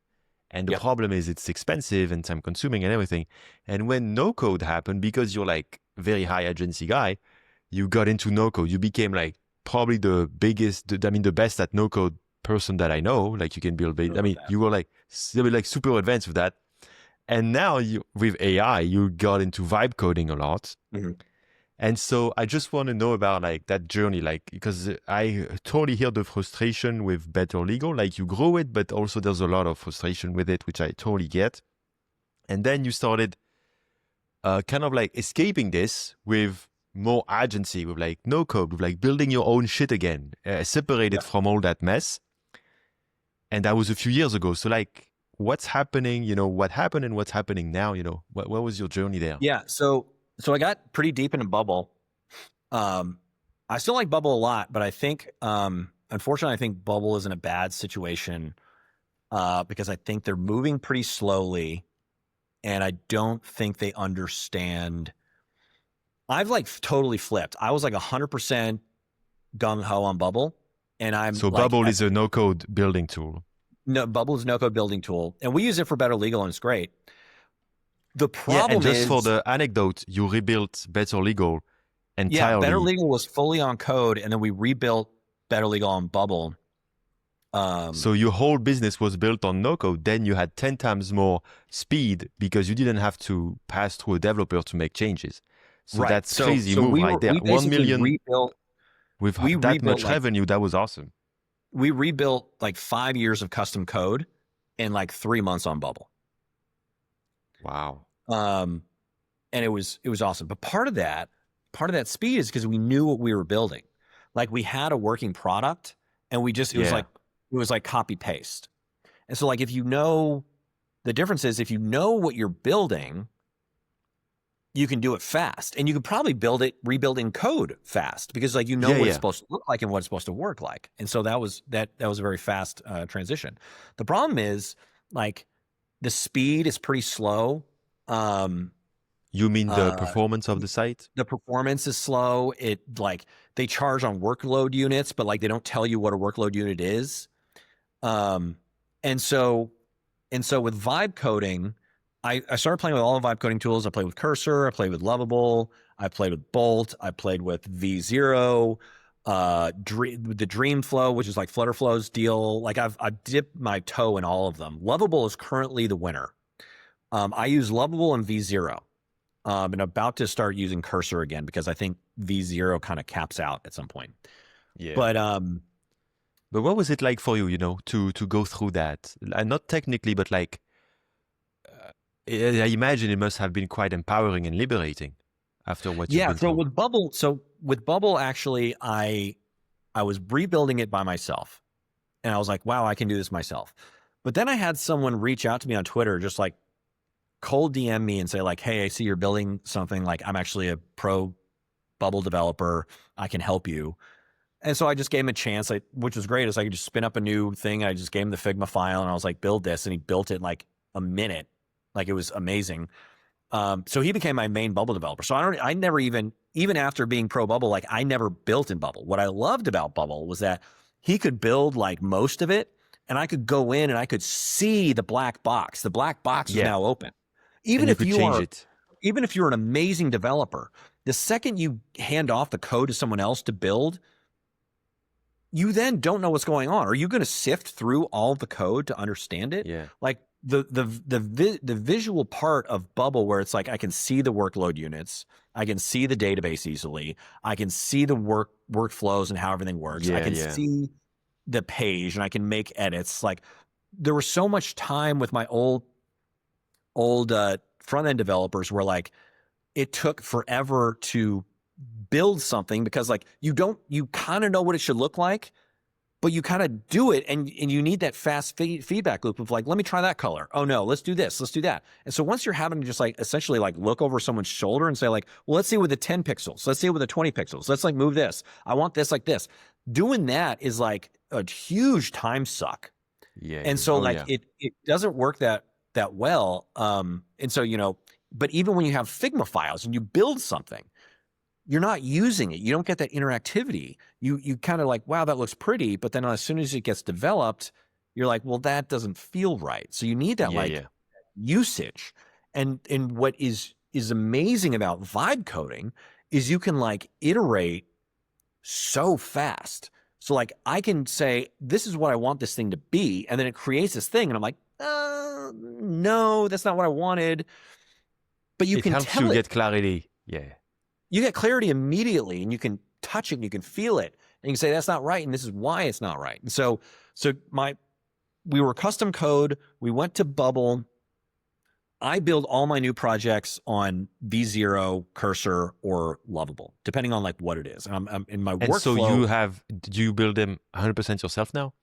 And the Yep. problem is it's expensive and time consuming and everything. And when no code happened, because you're like very high agency guy, you got into no code. You became like probably the biggest, the best at no code person that I know. Like you can build, you were like super advanced with that. And now with AI, you got into vibe coding a lot. Mm-hmm. And so I just want to know about like that journey, like, because I totally hear the frustration with BetterLegal, like you grow it, but also there's a lot of frustration with it, which I totally get. And then you started kind of like escaping this with more agency, with like no code, with like building your own shit again, separated from all that mess. And that was a few years ago. So like, what's happening, what happened and what's happening now, what was your journey there? Yeah. So I got pretty deep into Bubble. I still like Bubble a lot, but I think, unfortunately, I think Bubble is in a bad situation because I think they're moving pretty slowly, and I don't think they understand. I've like totally flipped. I was like 100% gung ho on Bubble, and I'm so like, Bubble is a no code building tool. No, Bubble is a no code building tool, and we use it for BetterLegal, and it's great. The problem and just is, for the anecdote, you rebuilt BetterLegal entirely. Yeah, BetterLegal was fully on code, and then we rebuilt BetterLegal on Bubble. So your whole business was built on no code. Then you had 10 times more speed because you didn't have to pass through a developer to make changes. So that's crazy move right there. 1 million with that much revenue. That was awesome. We rebuilt like 5 years of custom code in like 3 months on Bubble. Wow. And it was awesome. But part of that speed is because we knew what we were building. Like we had a working product, and it was like copy paste. And so like the difference is if you know what you're building, you can do it fast, and you can probably rebuild in code fast because like what it's supposed to look like and what it's supposed to work like. And so that was a very fast transition. The problem is like the speed is pretty slow. You mean the performance of the site? The performance is slow. It like they charge on workload units, but like they don't tell you what a workload unit is. And so with vibe coding, I started playing with all the vibe coding tools. I played with Cursor, I played with Lovable, I played with Bolt, I played with V0, the Dreamflow, which is like Flutterflow's deal. Like I've dipped my toe in all of them. Lovable is currently the winner. I use Lovable and V0. And about to start using Cursor again because I think V0 kind of caps out at some point. Yeah. But what was it like for you, to go through that? Not technically, but like, I imagine it must have been quite empowering and liberating after what you've been through. With Bubble, actually, I was rebuilding it by myself, and I was like, wow, I can do this myself. But then I had someone reach out to me on Twitter, just like cold DM me and say like, hey, I see you're building something. Like I'm actually a pro Bubble developer. I can help you. And so I just gave him a chance, which was great. Is I could just spin up a new thing. I just gave him the Figma file and I was like, build this. And he built it in like a minute. Like it was amazing. So he became my main Bubble developer. So I never even after being pro Bubble, like I never built in Bubble. What I loved about Bubble was that he could build like most of it and I could go in and I could see the black box. The black box is now open. Even if you're an amazing developer, the second you hand off the code to someone else to build, you then don't know what's going on. Are you going to sift through all the code to understand it? Yeah. Like the visual part of Bubble where it's like I can see the workload units, I can see the database easily, I can see the workflows and how everything works. I can see the page and I can make edits. Like there was so much time with my old front end developers where like it took forever to build something because like you kind of know what it should look like, but you kind of do it and you need that fast feedback loop of like, let me try that color. Oh no, let's do this, let's do that. And so once you're having to just like essentially like look over someone's shoulder and say like, well, let's see with the 10 pixels, let's see with the 20 pixels, let's like move this. I want this like this. Doing that is like a huge time suck. Yeah. And so it doesn't work that well. And so, but even when you have Figma files and you build something, you're not using it. You don't get that interactivity. You kind of like, wow, that looks pretty. But then as soon as it gets developed, you're like, well, that doesn't feel right. So you need that usage. And what is amazing about vibe coding is you can like iterate so fast. So like I can say, this is what I want this thing to be. And then it creates this thing. And I'm like, no, that's not what I wanted. But you it can helps tell you it. get clarity. Yeah. You get clarity immediately, and you can touch it and you can feel it. And you can say, that's not right. And this is why it's not right. And so we were custom code. We went to Bubble. I build all my new projects on V0, Cursor, or Lovable, depending on like what it is. And I'm in my workflow. So do you build them 100% yourself now?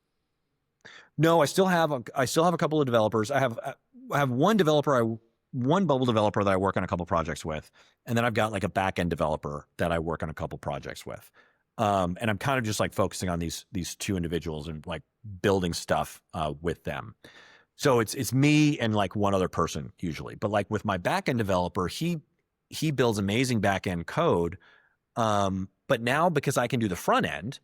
No, I still have a couple of developers. I have one Bubble developer that I work on a couple projects with, and then I've got like a back-end developer that I work on a couple projects with. And I'm kind of just like focusing on these two individuals and like building stuff with them. So it's me and like one other person usually. But like with my back-end developer, he builds amazing back-end code. But now because I can do the front end,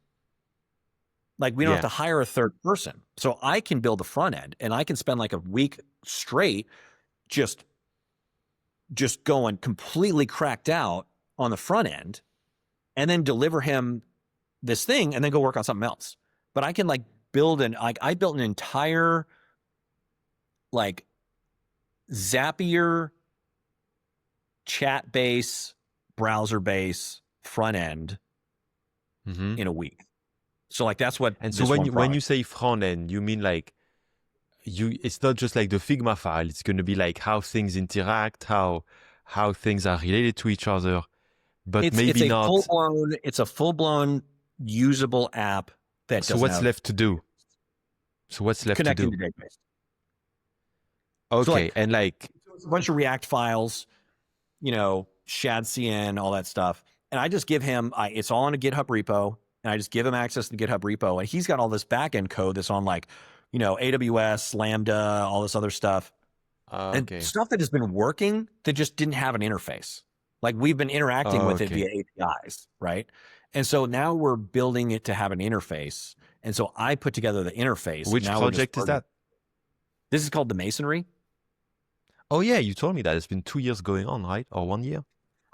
like we don't have to hire a third person. So I can build the front end, and I can spend like a week straight just going completely cracked out on the front end, and then deliver him this thing and then go work on something else. But I can like I built an entire like Zapier chat base, browser base front end in a week. So like that's what. And so when you say front end, you mean like it's not just like the Figma file. It's going to be like how things interact, how things are related to each other, but it's not. It's a full-blown usable app that. So what's left to do? Connecting to the database. Okay, so like, and like a bunch of React files, shad CN, all that stuff, and I just give him. It's all in a GitHub repo, and I just give him access to the GitHub repo, and he's got all this backend code that's on like, AWS, Lambda, all this other stuff, and stuff that has been working that just didn't have an interface. Like we've been interacting with it via APIs, right? And so now we're building it to have an interface. And so I put together the interface. Which project is that? This is called The Masonry. Oh yeah, you told me that. It's been 2 years going on, right? Or 1 year?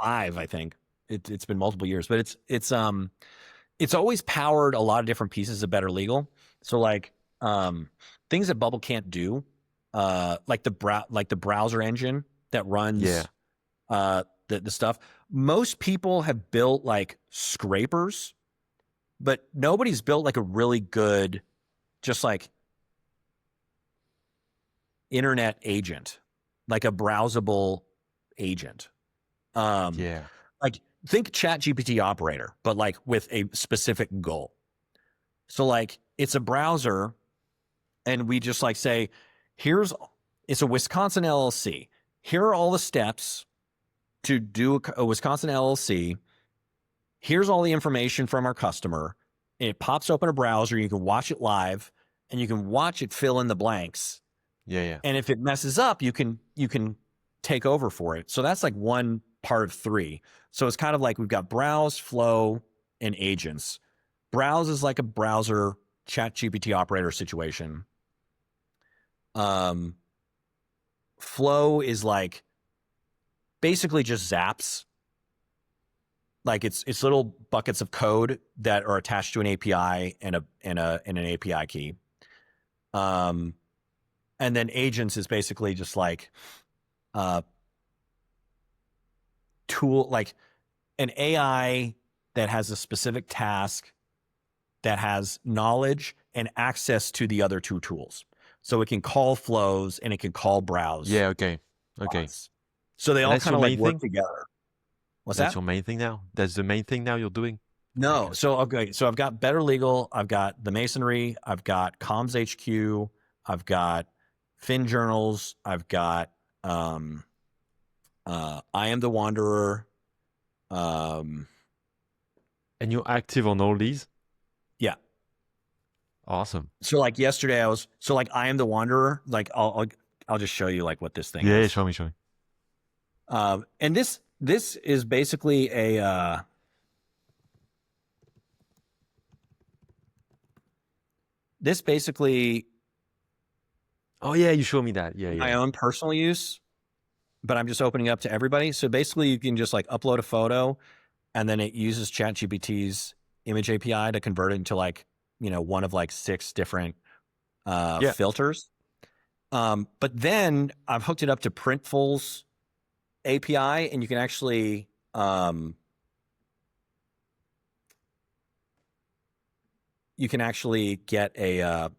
5, I think. It's been multiple years, but it's always powered a lot of different pieces of BetterLegal. So like things that Bubble can't do, like the browser engine that runs the stuff. Most people have built like scrapers, but nobody's built like a really good, just like internet agent, like a browsable agent. Like think ChatGPT operator, but like with a specific goal. So like it's a browser, and we just like say, it's a Wisconsin LLC. Here are all the steps to do a Wisconsin LLC. Here's all the information from our customer. And it pops open a browser. You can watch it live, and you can watch it fill in the blanks. Yeah. And if it messes up, you can take over for it. So that's like one part of 3. So it's kind of like we've got browse, flow, and agents. Browse is like a browser ChatGPT operator situation. Flow is like basically just zaps. Like it's little buckets of code that are attached to an API and an API key. And then agents is basically just like tool, like an AI that has a specific task that has knowledge and access to the other 2 tools. So it can call flows and it can call browse. Yeah, okay. So they all kind of like work together. What's that? That's your main thing now? That's the main thing now you're doing? No. So I've got BetterLegal, I've got The Masonry, I've got Comms HQ, I've got Fin Journals, I've got I Am the Wanderer. And you're active on all these? Yeah. Awesome. So like yesterday I Am the Wanderer, like I'll just show you like what this thing is. Yeah, show me. And this is basically a this basically Oh yeah, you showed me that. Yeah, my yeah. own personal use, but I'm just opening up to everybody. So basically you can just like upload a photo and then it uses ChatGPT's image API to convert it into like, one of like 6 different Yeah. filters. But then I've hooked it up to Printful's API, and you can actually get a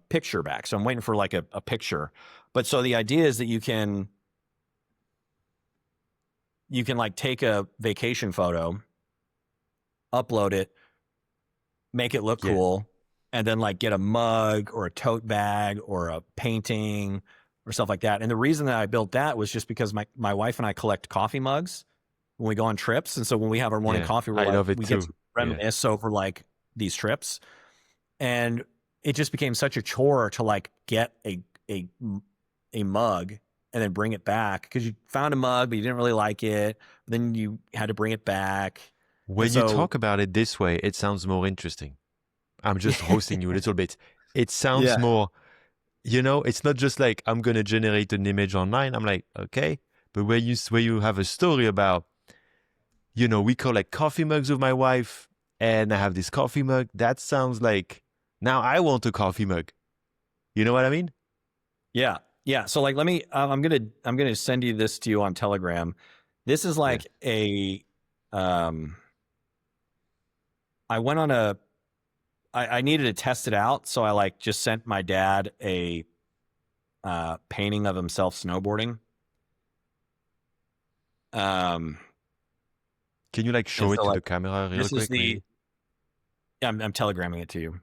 picture back. So I'm waiting for like a picture. But so the idea is that you can like take a vacation photo, upload it, make it look Yeah. cool, and then like get a mug or a tote bag or a painting or stuff like that. And the reason that I built that was just because my wife and I collect coffee mugs when we go on trips. And so when we have our morning Yeah. coffee, I love it we get too. to Yeah. reminisce over like these trips. And it just became such a chore to like get a mug and then bring it back, because you found a mug, but you didn't really like it. Then you had to bring it back. And When you so, talk about it this way, it sounds more interesting. I'm just hosting you a little bit. It sounds yeah, more, it's not just like I'm gonna generate an image online. I'm like, okay, but where you have a story about, we collect coffee mugs with my wife, and I have this coffee mug. That sounds like now I want a coffee mug. You know what I mean? yeah, yeah. So like, let me, I'm going to send you this to you on Telegram. This is Yeah. like um, I went on I needed to test it out. So I like just sent my dad a painting of himself snowboarding. Um, Can you like and show it so to like, the camera real this is quick, maybe? I'm telegramming it to you.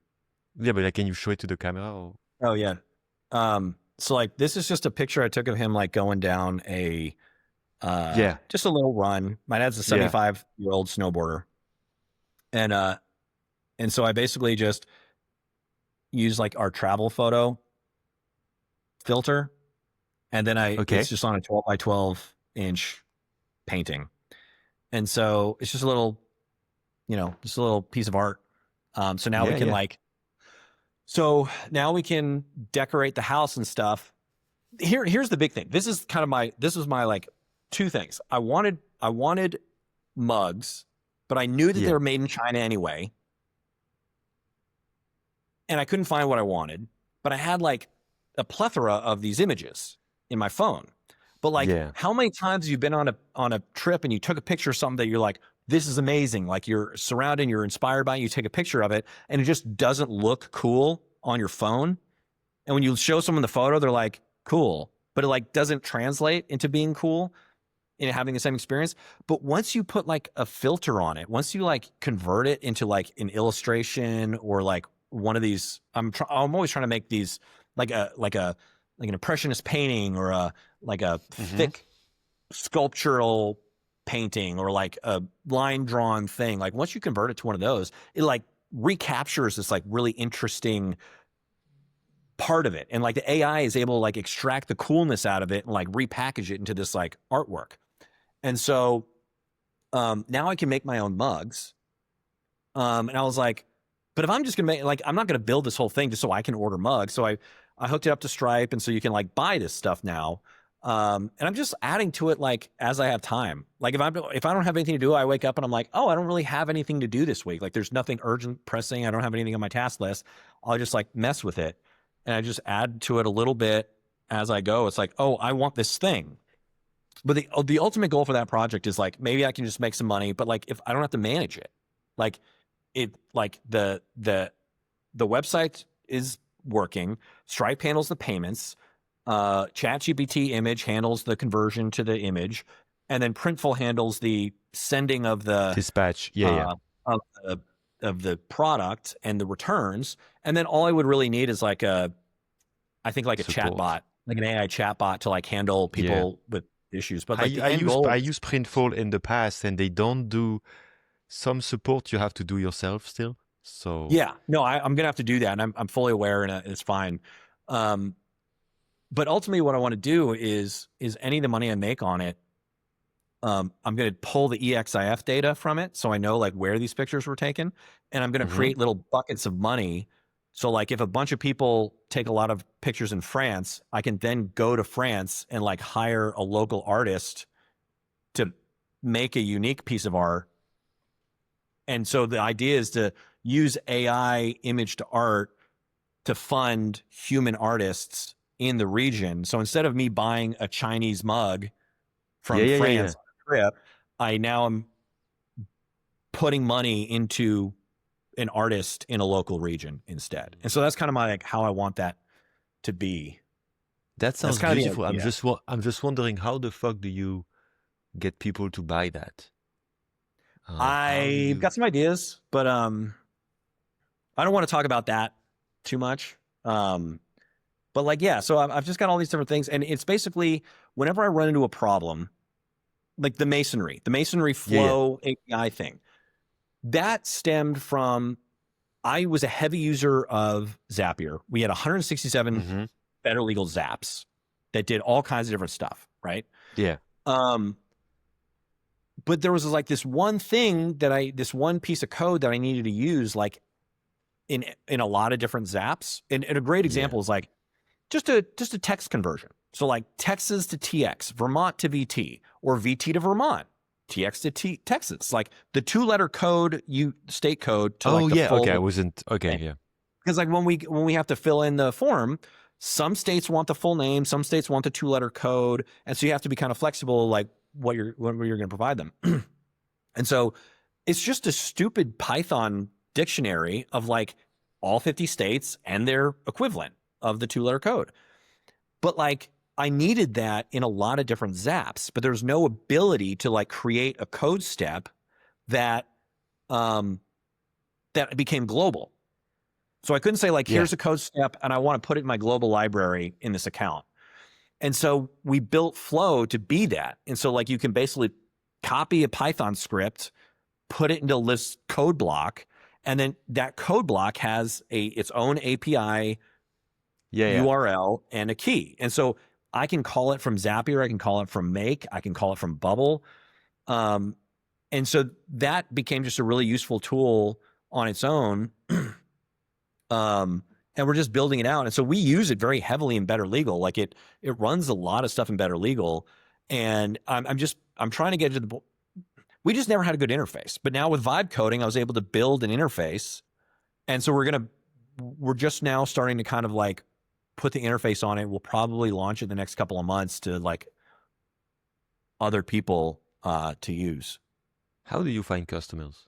Yeah, but like, can you show it to the camera? Or... Oh yeah. So like, this is just a picture I took of him, like going down Yeah. just a little run. My dad's a Yeah. 75-year-old snowboarder. And so I basically just use like our travel photo filter. And then it's Okay. just on a 12 by 12 inch painting. And so it's just a little, just a little piece of art. So now we Yeah. can Yeah. decorate the house and stuff. Here's the big thing. This was my like 2 things. I wanted mugs, but I knew that they Yeah. were made in China anyway. And I couldn't find what I wanted, but I had like a plethora of these images in my phone. But like, Yeah. how many times have you been on a trip and you took a picture of something that you're like, this is amazing. Like you're surrounded, you're inspired by it, you take a picture of it, and it just doesn't look cool on your phone. And when you show someone the photo, they're like, cool, but it like doesn't translate into being cool and having the same experience. But once you put like a filter on it, once you like convert it into like an illustration or like one of these, I'm always trying to make these like an impressionist painting or a Mm-hmm. thick sculptural painting or like a line drawn thing. Like once you convert it to one of those, it like recaptures this like really interesting part of it. And like the AI is able to like extract the coolness out of it and like repackage it into this like artwork. And so now I can make my own mugs. And I was like, but if I'm just gonna make like, I'm not gonna build this whole thing just so I can order mugs. So I hooked it up to Stripe, and so you can like buy this stuff now. And I'm just adding to it like as I have time. Like if I don't have anything to do, I wake up and I'm like, oh, I don't really have anything to do this week. Like there's nothing urgent, pressing. I don't have anything on my task list. I'll just like mess with it, and I just add to it a little bit as I go. It's like, oh, I want this thing. But the ultimate goal for that project is like maybe I can just make some money, but like if I don't have to manage it, like the website is working, Stripe handles the payments, ChatGPT image handles the conversion to the image, and then Printful handles the sending of the Dispatch. Yeah. Yeah. uh, of the product and the returns. And then all I would really need is like a Support. chatbot, like an AI chatbot to like handle Yeah. people with issues. But I, like the I end use goal I is, use Printful in the past, and they don't do some support. You have to do yourself still. So yeah, no, I'm gonna have to do that, and I'm fully aware, and it's fine. Um, but ultimately, what I want to do is any of the money I make on it, I'm going to pull the EXIF data from it, so I know like where these pictures were taken, and I'm going to hmm create little buckets of money So like if a bunch of people take a lot of pictures in France, I can then go to France and like hire a local artist to make a unique piece of art. And so the idea is to use AI image to art to fund human artists in the region. So instead of me buying a Chinese mug from France on a trip, I now am putting money into an artist in a local region instead. And so that's kind of my like how I want that to be. That sounds kind of the beautiful. idea. I'm just wondering, how the fuck do you get people to buy that? I've got some ideas, but I don't want to talk about that too much. But like, yeah, so I've just got all these different things, and it's basically whenever I run into a problem, like the masonry flow API thing, that stemmed from, I was a heavy user of Zapier. We had 167 BetterLegal zaps that did all kinds of different stuff, right? Yeah. But there was like this one thing that this one piece of code that I needed to use like in a lot of different zaps. And a great example is like just a text conversion. So like Texas to TX, Vermont to VT, or VT to Vermont, TX to Texas. Like the 2-letter code, state code to like the full. Okay. I wasn't okay. Yeah. Because like when we have to fill in the form, some states want the full name, some states want the 2-letter code, and so you have to be kind of flexible, like what you're going to provide them. And so it's just a stupid Python dictionary of like all 50 states and their equivalent of the 2-letter code. But like I needed that in a lot of different zaps, but there's no ability to like create a code step that that became global. So I couldn't say like, here's a code step and I want to put it in my global library in this account. And so we built Flow to be that. And so like you can basically copy a Python script, put it into this code block, and then that code block has its own API URL and a key. And so I can call it from Zapier, I can call it from Make, I can call it from Bubble. And so that became just a really useful tool on its own. And we're just building it out. And so we use it very heavily in BetterLegal. Like it runs a lot of stuff in BetterLegal. And I'm trying to get to we just never had a good interface. But now with vibe coding, I was able to build an interface. And so we're just now starting to kind of like put the interface on it. We'll probably launch it the next couple of months to like other people to use. How do you find customers?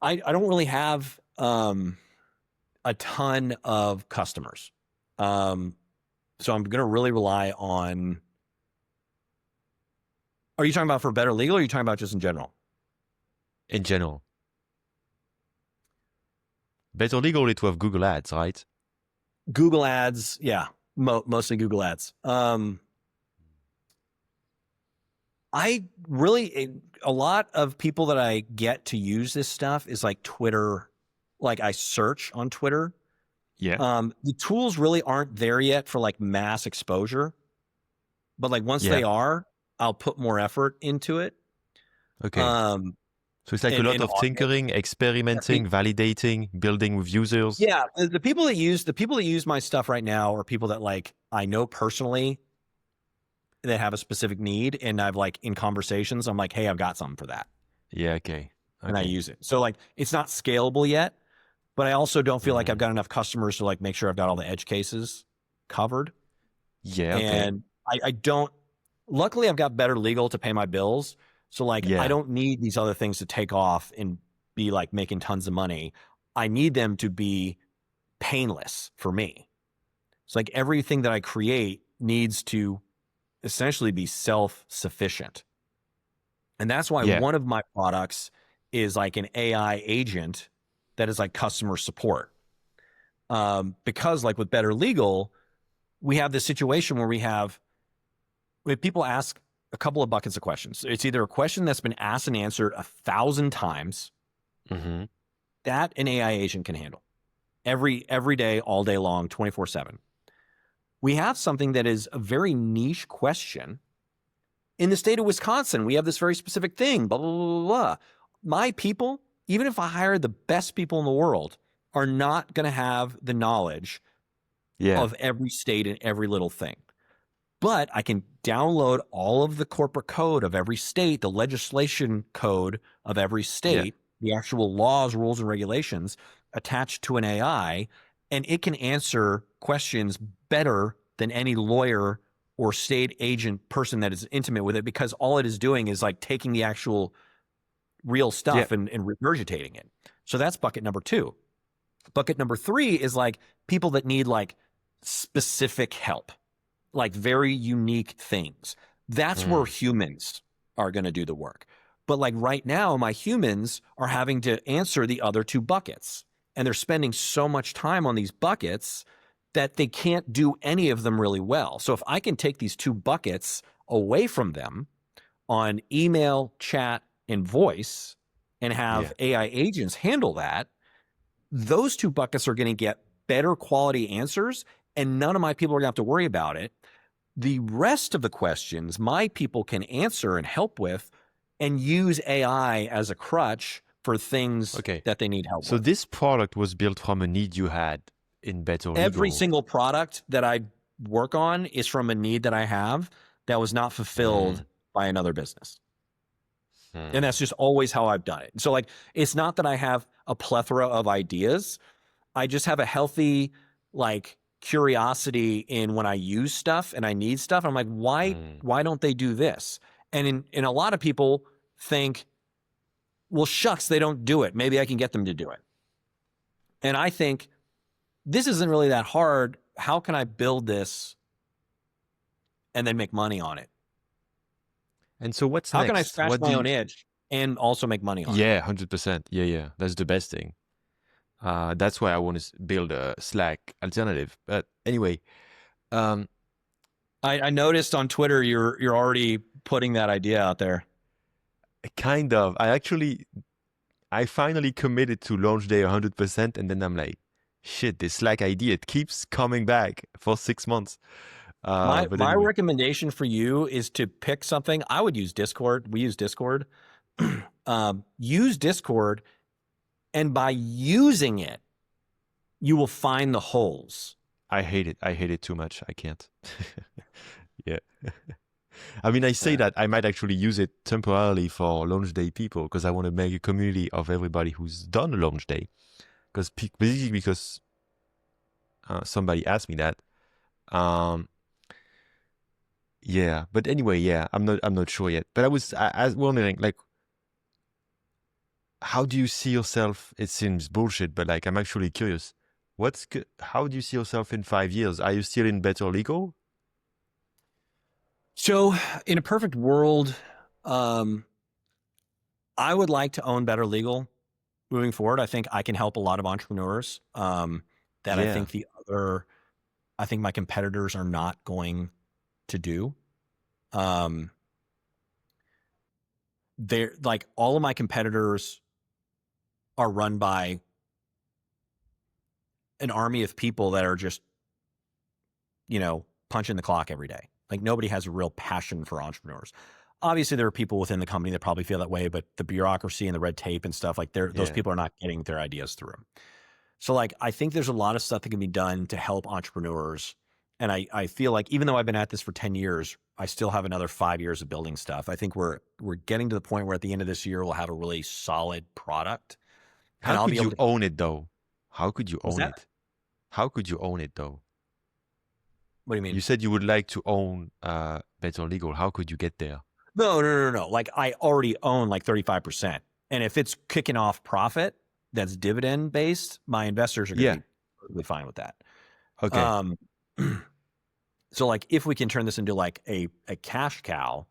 I don't really have a ton of customers. So I'm going to really rely on. Are you talking about for BetterLegal or are you talking about just in general? In general. BetterLegal, it have Google Ads, right? Google Ads, yeah, mostly Google Ads. A lot of people that I get to use this stuff is like Twitter. Like I search on Twitter. Yeah. The tools really aren't there yet for like mass exposure, but like once they are, I'll put more effort into it. Okay. So it's like a lot of tinkering, experimenting, validating, building with users. Yeah, the people that use my stuff right now are people that like I know personally that have a specific need, and I've like in conversations, I'm like, hey, I've got something for that. Yeah, okay. And I use it. So like it's not scalable yet, but I also don't feel like I've got enough customers to like make sure I've got all the edge cases covered. Yeah, okay. And I don't. Luckily, I've got BetterLegal to pay my bills. So like I don't need these other things to take off and be like making tons of money. I need them to be painless for me. It's like everything that I create needs to essentially be self-sufficient. And that's why one of my products is like an AI agent that is like customer support. Because like with BetterLegal, we have this situation where we have people ask a couple of buckets of questions. It's either a question that's been asked and answered 1,000 times that an AI agent can handle every day, all day long, 24/7. We have something that is a very niche question. In the state of Wisconsin, we have this very specific thing, blah, blah, blah, blah. My people, even if I hire the best people in the world, are not going to have the knowledge of every state and every little thing. But I can download all of the corporate code of every state, the legislation code of every state, the actual laws, rules, and regulations attached to an AI, and it can answer questions better than any lawyer or state agent person that is intimate with it, because all it is doing is like taking the actual real stuff and regurgitating it. So that's bucket number 2. Bucket number 3 is like people that need like specific help, like very unique things. That's where humans are going to do the work. But like right now, my humans are having to answer the other 2 buckets, and they're spending so much time on these buckets that they can't do any of them really well. So if I can take these 2 buckets away from them on email, chat, and voice, and have AI agents handle that, those 2 buckets are going to get better quality answers, and none of my people are going to have to worry about it. The rest of the questions my people can answer and help with, and use AI as a crutch for things that they need help with. So this product was built from a need you had in BetterLegal. Every single product that I work on is from a need that I have that was not fulfilled by another business. And that's just always how I've done it. So like, it's not that I have a plethora of ideas. I just have a healthy like curiosity in when I use stuff and I need stuff. I'm like, why don't they do this? And in a lot of people think, well, shucks, they don't do it. Maybe I can get them to do it. And I think this isn't really that hard. How can I build this and then make money on it? And so what's How next? can I scratch my own itch and also make money on it? Yeah, 100%. Yeah. That's the best thing. That's why I want to build a Slack alternative. But anyway, I noticed on Twitter you're already putting that idea out there. Kind of. I finally committed to launch day 100%, and then I'm like, shit, this Slack idea, it keeps coming back for 6 months. My anyway. recommendation for you is to pick something. I would use Discord. We use Discord. Use Discord, and by using it, you will find the holes. I hate it. I hate it too much. I can't. Yeah. I mean, I say that I might actually use it temporarily for launch day people, because I want to make a community of everybody who's done a launch day. Because somebody asked me that. Yeah, but anyway, yeah, I'm not sure yet. But I was wondering, like, how do you see yourself? It seems bullshit, but like, I'm actually curious. How do you see yourself in 5 years? Are you still in BetterLegal? So, in a perfect world, I would like to own BetterLegal moving forward. I think I can help a lot of entrepreneurs that I think my competitors are not going to do. They're like, all of my competitors are run by an army of people that are just, punching the clock every day. Like, nobody has a real passion for entrepreneurs. Obviously, there are people within the company that probably feel that way, but the bureaucracy and the red tape and stuff, like those people are not getting their ideas through. So like, I think there's a lot of stuff that can be done to help entrepreneurs. And I feel like, even though I've been at this for 10 years, I still have another 5 years of building stuff. I think we're getting to the point where at the end of this year, we'll have a really solid product. How could you own it though? How could you own it? How could you own it though? What do you mean? You said you would like to own BetterLegal. How could you get there? No. Like, I already own like 35%. And if it's kicking off profit that's dividend based, my investors are going to be totally fine with that. Okay. So like, if we can turn this into like a cash cow,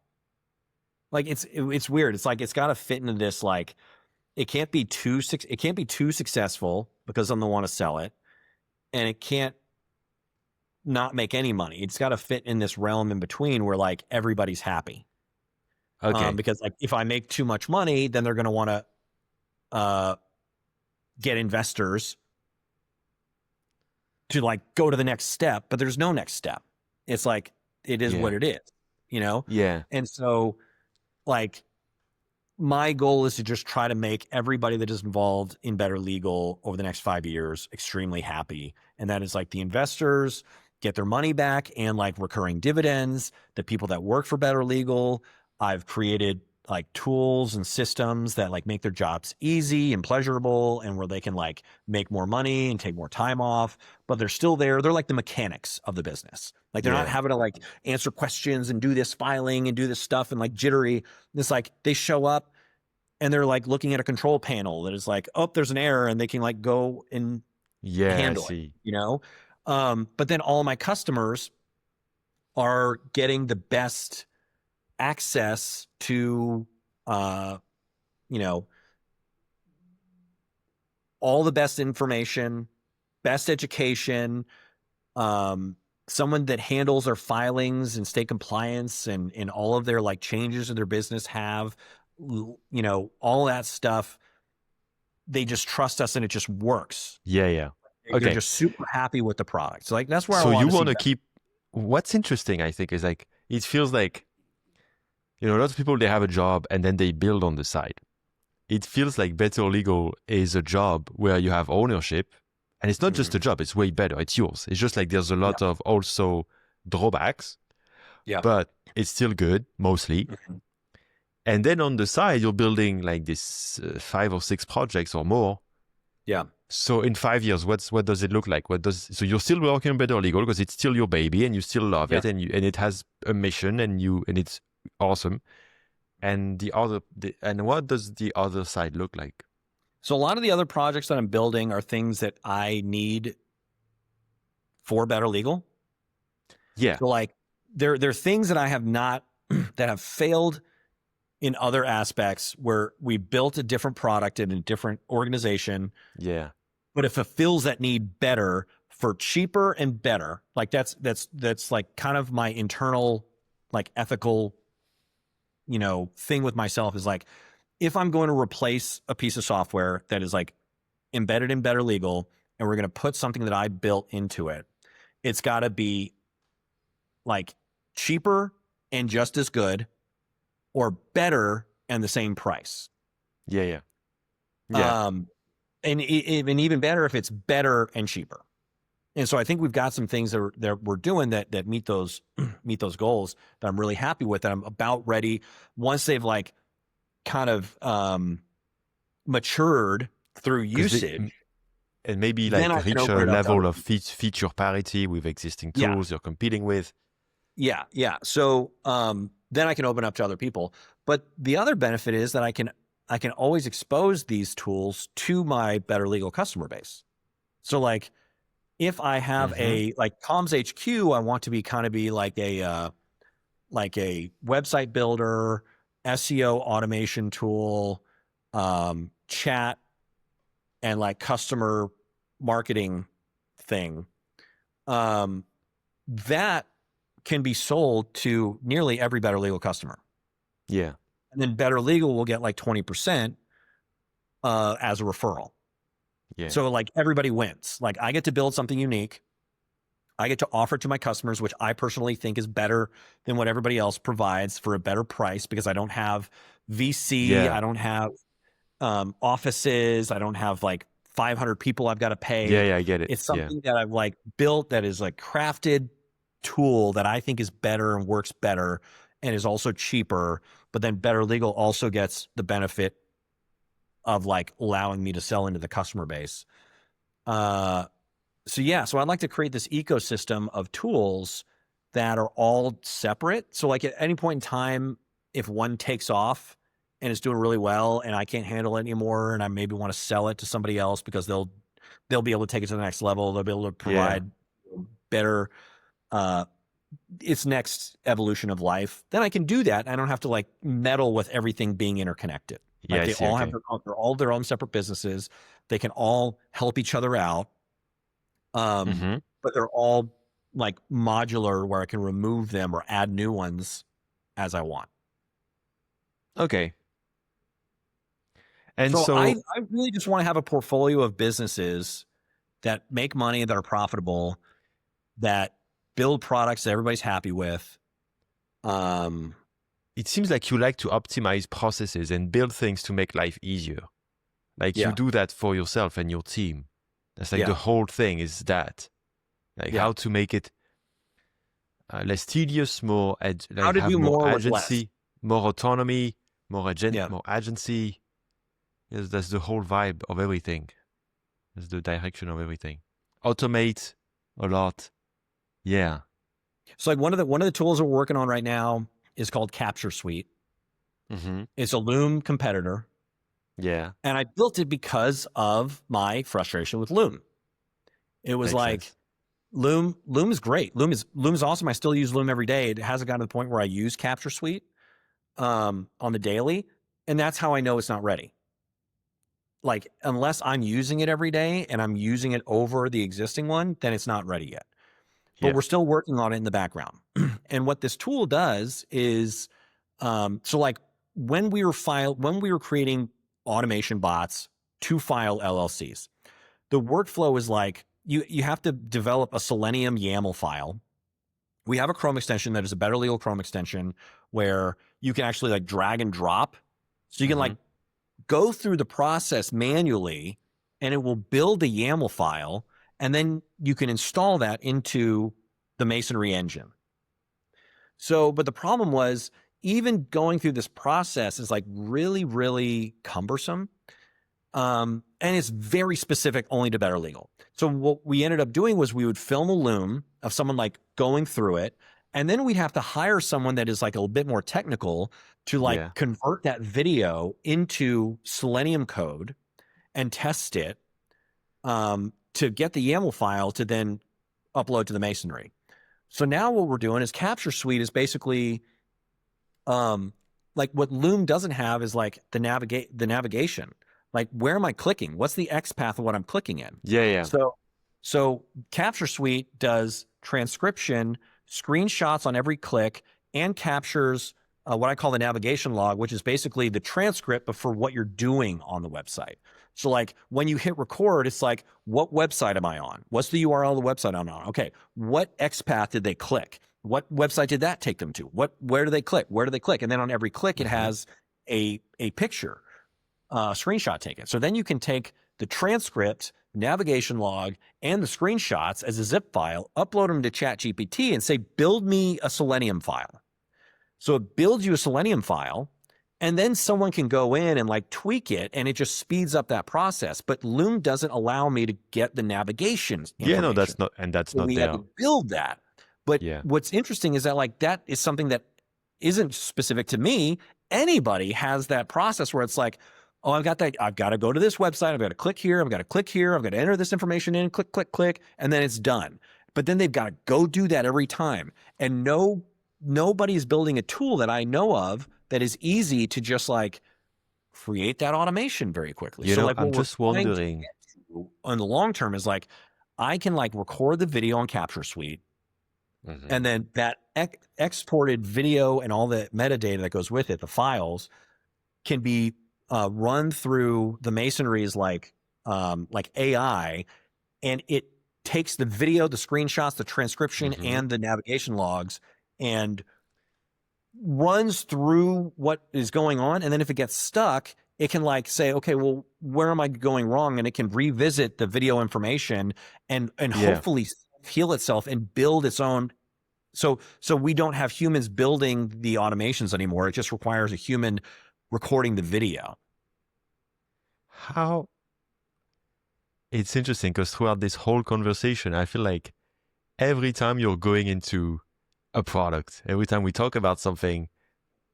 like it's weird. It's like, it's got to fit into this, like, it can't be too successful because I'm the one to sell it, and it can't not make any money. It's got to fit in this realm in between where like everybody's happy. Okay. Because like, if I make too much money, then they're going to want to get investors to like go to the next step, but there's no next step. It's like, it is what it is, Yeah. And so like, my goal is to just try to make everybody that is involved in BetterLegal over the next 5 years extremely happy. And that is like the investors get their money back and like recurring dividends, the people that work for BetterLegal. I've created like tools and systems that like make their jobs easy and pleasurable and where they can like make more money and take more time off, but they're still there. They're like the mechanics of the business. Like they're not Yeah. having to like answer questions and do this filing and do this stuff and like jittery. It's like they show up and they're like looking at a control panel that is like, oh, there's an error, and they can like go and Yeah, I handle it, see. you know? But then all my customers are getting the best access to, you know, all the best information, best education, someone that handles their filings and state compliance and all of their like changes in their business have, you know, all that stuff. They just trust us and it just works. Yeah, yeah. They're Okay. just super happy with the product. So like, that's where I So you want to see want to that. keep what's interesting, I think, is like it feels like, you know, a lot of people they have a job and then they build on the side. It feels like Better Legal is a job where you have ownership, and it's not just a job, it's way better. It's yours. It's just like there's a lot of also drawbacks, Yeah. but it's still good mostly. Mhm. And then on the side, you're building like this 5 or 6 projects or more. Yeah. So in 5 years, what does it look like? So you're still working on Better Legal because it's still your baby and you still love it, and it has a mission and it's awesome. And what does the other side look like? So a lot of the other projects that I'm building are things that I need for BetterLegal. Yeah. So like they're things that I have not that have failed in other aspects where we built a different product in a different organization, Yeah. but it fulfills that need better for cheaper and better. Like that's like kind of my internal like ethical, you know, thing with myself is like, if I'm going to replace a piece of software that is like embedded in BetterLegal and we're going to put something that I built into it, it's got to be like cheaper and just as good or better and the same price. Yeah. Yeah. Yeah. And even better if it's better and cheaper. And so I think we've got some things that we're doing that meet those goals that I'm really happy with, that I'm about ready once they've like kind of matured through usage. And maybe Then like I can reach a open it up to level other of feature parity with existing Yeah. tools you're competing with. Yeah. So then I can open up to other people. But the other benefit is that I can always expose these tools to my BetterLegal customer base. So like if I have a like Comms HQ, I want to be like a website builder, SEO automation tool, chat, and like customer marketing thing. That can be sold to nearly every BetterLegal customer. Yeah. And then BetterLegal will get like 20% as a referral. Yeah. So like everybody wins. Like I get to build something unique. I get to offer it to my customers, which I personally think is better than what everybody else provides for a better price, because I don't have VC. Yeah. I don't have offices. I don't have like 500 people I've got to pay. Yeah, I get it. It's something that I've like built that is like crafted tool that I think is better and works better and is also cheaper. But then BetterLegal also gets the benefit of like allowing me to sell into the customer base. So I'd like to create this ecosystem of tools that are all separate. So like at any point in time, if one takes off and it's doing really well and I can't handle it anymore, and I maybe want to sell it to somebody else because they'll be able to take it to the next level, they'll be able to provide better its next evolution of life, then I can do that. I don't have to like meddle with everything being interconnected. Like they all have their own separate businesses. They can all help each other out. But they're all like modular where I can remove them or add new ones as I want. Okay. And so I really just want to have a portfolio of businesses that make money, that are profitable, that build products that everybody's happy with, it seems like you like to optimize processes and build things to make life easier. Like you do that for yourself and your team. That's like the whole thing is that. Like how to make it less tedious, more how to have do more more with less. agency, more autonomy, more agency. Yes, that's the whole vibe of everything. That's the direction of everything. Automate a lot. Yeah. So like one of the tools we're working on right now is called Capture Suite. Mm-hmm. It's a Loom competitor. Yeah. And I built it because of my frustration with Loom. It was Makes sense. Loom is great. Loom is awesome. I still use Loom every day. It hasn't gotten to the point where I use Capture Suite on the daily, and that's how I know it's not ready. Like unless I'm using it every day and I'm using it over the existing one, then it's not ready yet. But we're still working on it in the background. And what this tool does is, so like when we were creating automation bots to file LLCs, the workflow is like you have to develop a Selenium YAML file. We have a Chrome extension that is a BetterLegal Chrome extension where you can actually like drag and drop. So you can like go through the process manually and it will build a YAML file, and then you can install that into the Masonry engine. So, but the problem was even going through this process is like really, really cumbersome. And it's very specific only to BetterLegal. So what we ended up doing was we would film a Loom of someone like going through it, and then we'd have to hire someone that is like a little bit more technical to like convert that video into Selenium code and test it to get the YAML file to then upload to the Masonry. So now what we're doing is Capture Suite is basically like what Loom doesn't have is like the navigation. Like where am I clicking? What's the X path of what I'm clicking in? Yeah. So Capture Suite does transcription, screenshots on every click, and captures what I call the navigation log, which is basically the transcript but for what you're doing on the website. So like when you hit record, it's like, what website am I on? What's the URL of the website I'm on? Okay, what X path did they click? What website did that take them to? Where do they click? Where do they click? And then on every click, it has a picture, screenshot taken. So then you can take the transcript, navigation log, and the screenshots as a zip file, upload them to ChatGPT and say, build me a Selenium file. So it builds you a Selenium file, and then someone can go in and like tweak it, and it just speeds up that process. But Loom doesn't allow me to get the navigation information. Yeah, no, that's not there. We had to build that. But what's interesting is that like that is something that isn't specific to me. Anybody has that process where it's like, oh, I've got to go to this website. I've got to click here. I've got to click here. I've got to enter this information in, click, click, click, and then it's done. But then they've got to go do that every time. And nobody's building a tool that I know of that is easy to just like create that automation very quickly. You so know, like I'm just wondering on the long term is like, I can like record the video on Capture Suite, and then that exported video and all the metadata that goes with it, the files, can be run through the Masonry's like AI, and it takes the video, the screenshots, the transcription, and the navigation logs, and runs through what is going on. And then if it gets stuck, it can like say, okay, well, where am I going wrong? And it can revisit the video information and hopefully heal itself and build its own. So we don't have humans building the automations anymore. It just requires a human recording the video. How it's interesting because throughout this whole conversation, I feel like every time you're going into a product, every time we talk about something,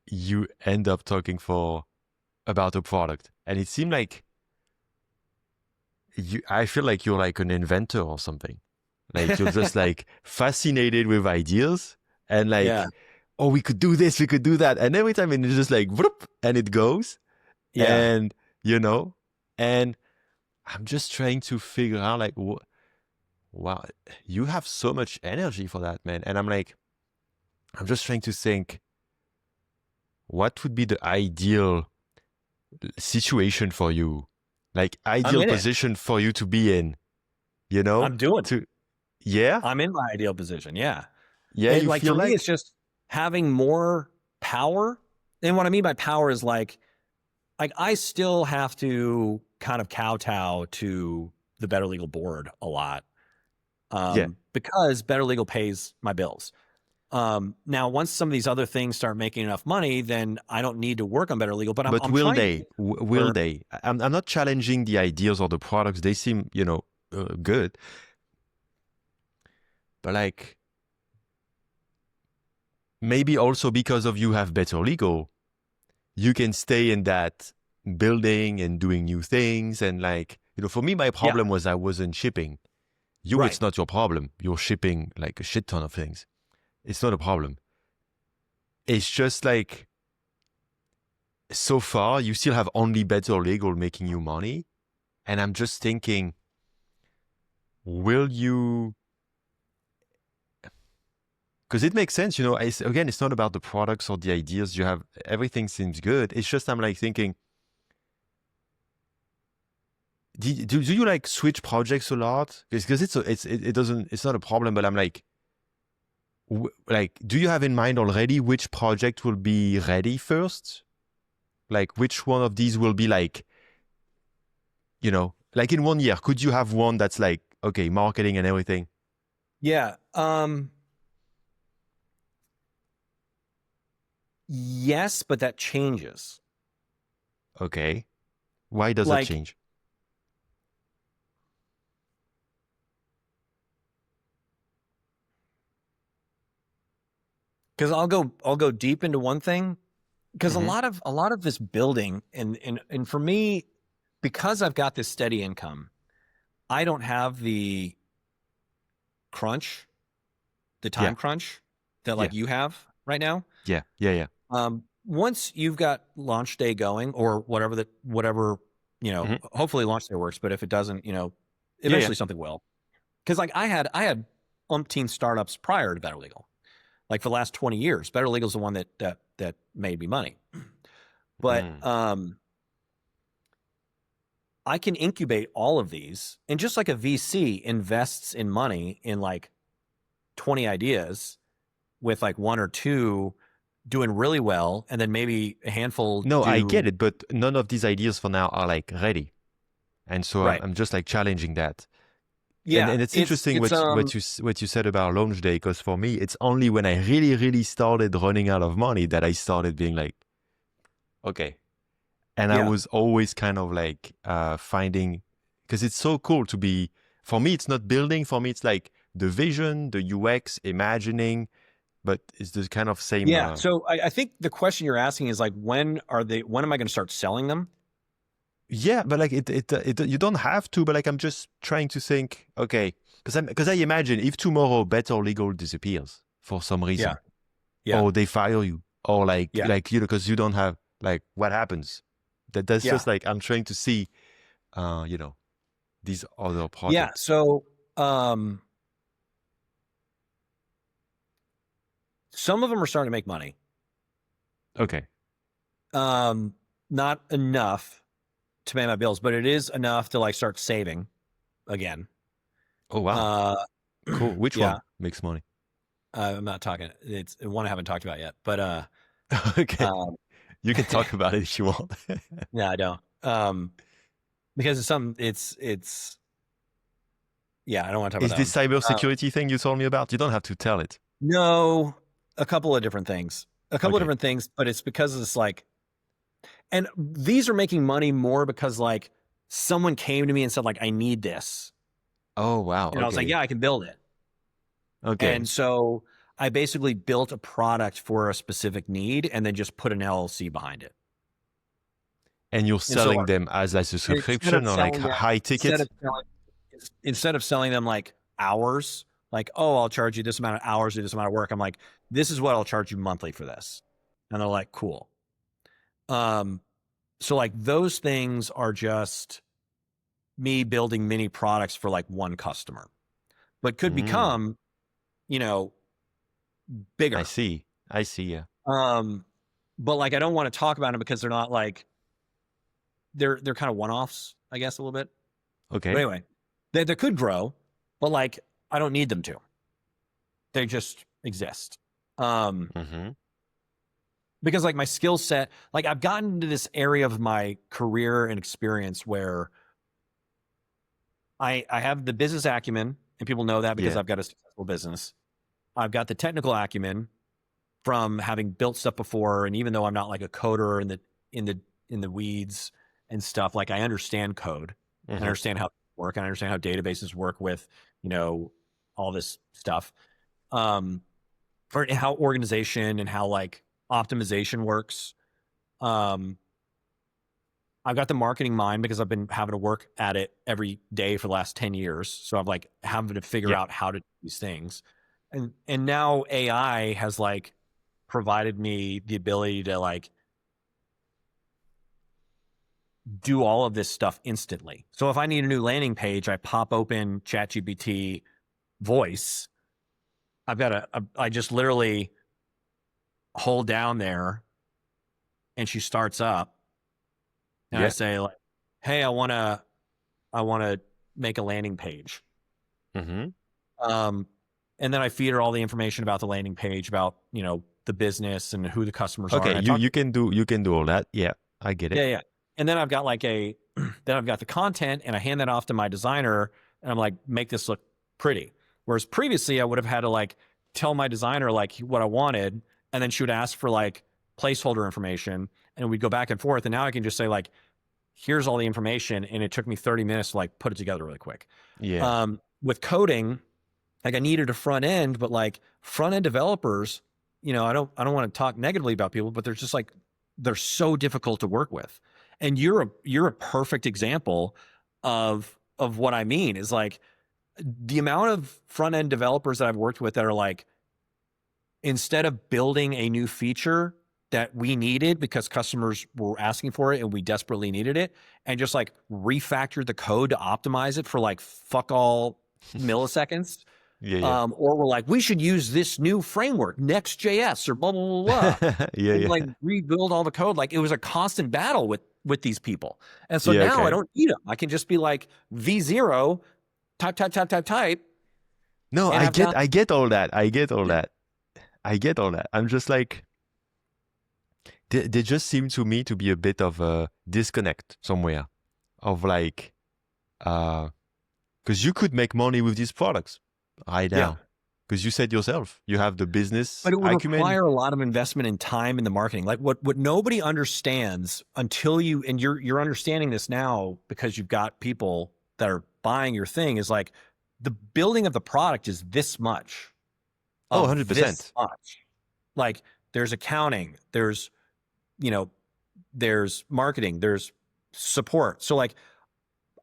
you end up talking about a product. And it seemed like I feel like you're like an inventor or something. Like you're just like fascinated with ideas and like, oh, we could do this, we could do that. And every time it's just like, whoop, and it goes. And, and I'm just trying to figure out like, wow, you have so much energy for that, man. And I'm just trying to think, what would be the ideal situation for you? Like ideal position for you to be in, I'm doing it. Yeah. I'm in my ideal position. Yeah. Yeah. And like for me, it's just having more power And what I mean by power is like I still have to kind of kowtow to the BetterLegal board a lot, Yeah. because BetterLegal pays my bills. Now, once some of these other things start making enough money, then I don't need to work on BetterLegal. But But I'm will trying to they? Will they? I'm not challenging the ideas or the products. They seem, good. But like, maybe also because of you have better legal, you can stay in that building and doing new things. And like, for me, my yeah, problem was I wasn't shipping. You, right. it's not your problem. You're shipping like a shit ton of things. It's not a problem. It's just like, so far, you still have only better legal making you money. And I'm just thinking, will you? Because it makes sense, again, it's not about the products or the ideas you have. Everything seems good. It's just I'm like thinking, do you like switch projects a lot? Because it's not a problem, but I'm like, do you have in mind already which project will be ready first? Like which one of these will be like, like in 1 year, could you have one that's like, okay, marketing and everything? Yeah. Yes, but that changes. Okay. Why does that Like, change? because I'll go deep into one thing, because a Mm-hmm. lot of this building and for me, because I've got this steady income, I don't have the crunch, the Yeah. time crunch that Yeah. like you have right now. Yeah. Yeah. Yeah. Once you've got launch day going or whatever, Mm-hmm. hopefully launch day works, but if it doesn't, Yeah. Yeah. eventually something will. Because like I had umpteen startups prior to BetterLegal. Like for the last 20 years, BetterLegal is the one that made me money. But Mm. I can incubate all of these, and just like a VC invests in money in like 20 ideas, with like one or two doing really well, and then maybe a handful No, I get do it, but none of these ideas for now are like ready. And so I'm, right. I'm just like challenging that. And Yeah, and it's it's interesting it's what you said about launch day, because for me it's only when I really really started running out of money that I started being like, okay. And I yeah. was always kind of like finding, because it's so cool to be, for me it's not building, for me it's like the vision, the UX, imagining, but it's the kind of same Yeah. So I think the question you're asking is like, when am I going to start selling them? yeah, but like it you don't have to, but like I'm just trying to think, okay, because I imagine if tomorrow Better Legal disappears for some Yeah. reason, Yeah. or they fire you, or like Yeah. because you don't have, like, what happens? That's Yeah. just like I'm trying to see, these other Yeah. projects. So um some of them are starting to make money. Okay. Um Not enough to pay my bills, but it is enough to like start saving again. Oh wow, Uh cool. Which yeah. one makes money? I'm not talking, it's one I haven't talked about yet, but Okay, um you can talk about it if you want. yeah, I don't. Because it's yeah, I don't want to talk Is about that this one. cybersecurity thing you told me about? You don't have to tell it. No, a couple of different things. A couple of Okay. different things, but it's because it's like, and these are making money more because like someone came to me and said like, I need this. Oh wow. And I was like, Okay. yeah, I can build it. Okay. And so I basically built a product for a specific need and then just put an LLC behind it. And you're And so selling them as like a instead of subscription or like selling them, high instead ticket? of selling, instead of selling them like hours, like, oh, I'll charge you this amount of hours, do this amount of work. I'm like, this is what I'll charge you monthly for this. And they're like, cool. So like those things are just me building mini products for like one customer, but could Mm, become, you know, I bigger. see. I see. Yeah. Um, but like I don't want to talk about them because they're not like they're kind of one-offs, I guess, a little bit. But Okay. anyway, they could grow, but like I don't need them to. They just exist. Um, Mm-hmm. because like my skill set, like I've gotten into this area of my career and experience where I have the business acumen, and people know that because Yeah. I've got a successful business. I've got the technical acumen from having built stuff before, and even though I'm not like a coder in the weeds and stuff, like I understand code, I Mm-hmm. understand how it work, and I understand how databases work with, you know, all this stuff. For how organization and how like optimization works. Um, I've got the marketing mind because I've been having to work at it every day for the last 10 years. So I'm like having to figure Yeah. out how to do these things. And now AI has like provided me the ability to like do all of this stuff instantly. So if I need a new landing page, I pop open ChatGPT voice. I just literally hold down there and she starts up and I Yeah. say like, hey, I want to make a landing page. Mm-hmm. Um, and then I feed her all the information about the landing page, about, you know, the business and who the customers are. Okay, And I talk, you can do all that. Yeah, I get it. yeah, yeah. And then I've got like then I've got the content and I hand that off to my designer and I'm like, make this look pretty. Whereas previously I would have had to like tell my designer like what I wanted. And then she would ask for like placeholder information and we'd go back and forth. And now I can just say like, here's all the information. And it took me 30 minutes to like put it together really quick. Yeah. With coding, like I needed a front end, but like front end developers, you know, I don't want to talk negatively about people, but they're just like, they're so difficult to work with. And you're a perfect example of what I mean is like the amount of front end developers that I've worked with that are like, instead of building a new feature that we needed because customers were asking for it and we desperately needed it, and just like refactored the code to optimize it for like fuck all milliseconds. Yeah, yeah. Or we're like, we should use this new framework, Next.js or blah, blah, blah, blah. Yeah, And yeah. like rebuild all the code. Like it was a constant battle with these people. And so Yeah, now I okay. don't need them. I can just be like V0, type, No, and I've got, I get all that. I get all that. I get all that. I'm just like they just seem to me to be a bit of a disconnect somewhere of like because you could make money with these products right yeah. now. Because you said yourself, you have the business But it would acumen. require a lot of investment in time in the marketing. Like what nobody understands until you, and you're understanding this now because you've got people that are buying your thing, is like the building of the product is this much Oh, of this 100%. much. Like there's accounting, there's, you know, there's marketing, there's support. So like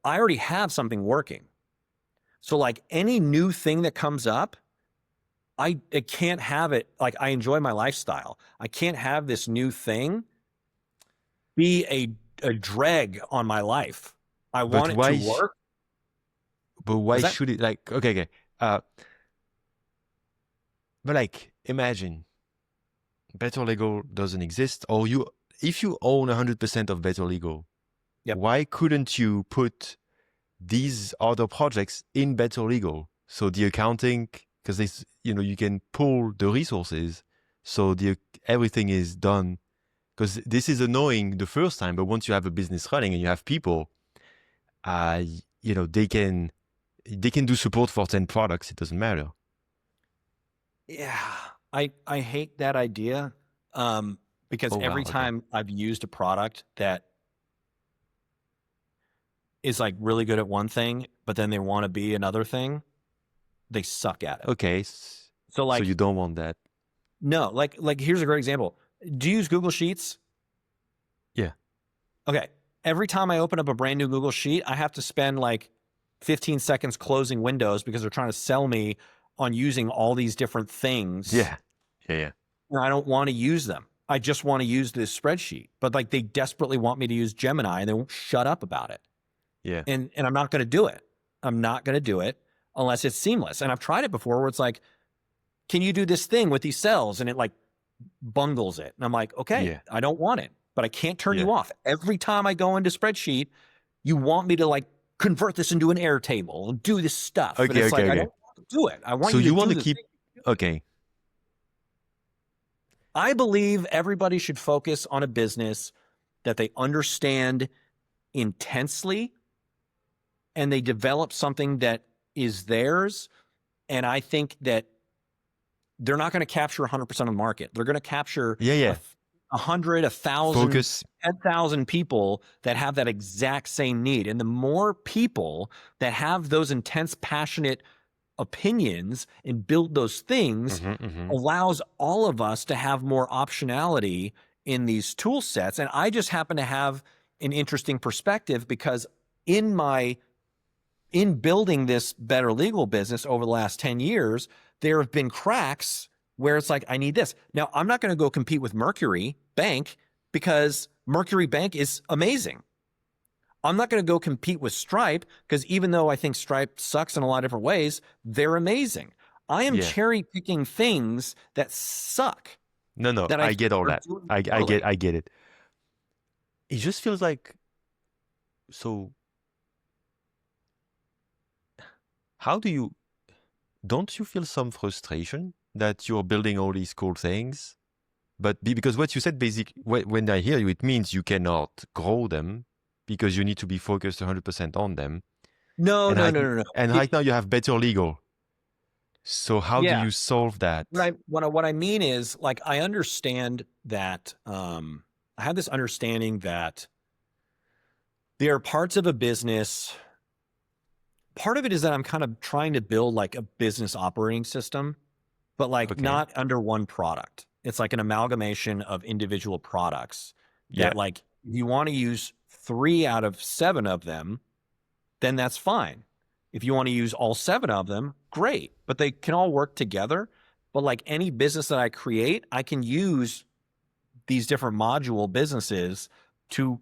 I already have something working. So like any new thing that comes up, I can't have it. Like I enjoy my lifestyle. I can't have this new thing be a drag on my life. I But want it to why work. but why Is that should it like okay, okay. But like imagine BetterLegal doesn't exist, or you if you own 100% of BetterLegal, yep. why couldn't you put these other projects in BetterLegal? So the accounting, because this, you know, you can pull the resources, so the everything is done. Because this is annoying the first time, but once you have a business running and you have people, you know, they can do support for 10 products. It doesn't matter. Yeah. I hate that idea. Because Oh every wow, okay. time I've used a product that is like really good at one thing, but then they want to be another thing, they suck at it. Okay, So so like, you don't want that. no, like here's a great example. Do you use Google Sheets? Yeah. Okay. Every time I open up a brand new Google Sheet, I have to spend like 15 seconds closing windows because they're trying to sell me on using all these different things. Yeah. Yeah, yeah. And I don't want to use them. I just want to use this spreadsheet. But like they desperately want me to use Gemini and they won't shut up about it. Yeah. And I'm not going to do it. I'm not going to do it unless it's seamless. And I've tried it before where it's like, can you do this thing with these cells? And it like bungles it. And I'm like, okay, Yeah. I don't want it, but I can't turn Yeah. you off. Every time I go into spreadsheet, you want me to like convert this into an Airtable and do this stuff. And Okay, it's like, okay, I okay. don't want to do it. I want So you you to want do to the keep thing. okay. I believe everybody should focus on a business that they understand intensely and they develop something that is theirs. And I think that they're not going to capture 100% of the market. They're going to capture Yeah. 100, 1,000, Focus. 10,000 people that have that exact same need. And the more people that have those intense, passionate opinions and build those things allows all of us to have more optionality in these tool sets. And I just happen to have an interesting perspective because in building this BetterLegal business over the last 10 years, there have been cracks where it's like, I need this. Now, I'm not going to go compete with Mercury Bank because Mercury Bank is amazing. I'm not going to go compete with Stripe because even though I think Stripe sucks in a lot of different ways, they're amazing. I am cherry picking things that suck. No, that I get all that. I get it. It just feels like, so how don't you feel some frustration that you're building all these cool things? But because what you said, basically, when I hear you, it means you cannot grow them because you need to be focused 100% on them. No. And right now you have BetterLegal. So how do you solve that? What I mean is, like, I understand that I have this understanding that there are parts of a business. Part of it is that I'm kind of trying to build like a business operating system, but like not under one product. It's like an amalgamation of individual products that like, if you want to use 3 out of 7 of them, then that's fine. If you want to use all 7 of them, great, but they can all work together. But like any business that I create, I can use these different module businesses to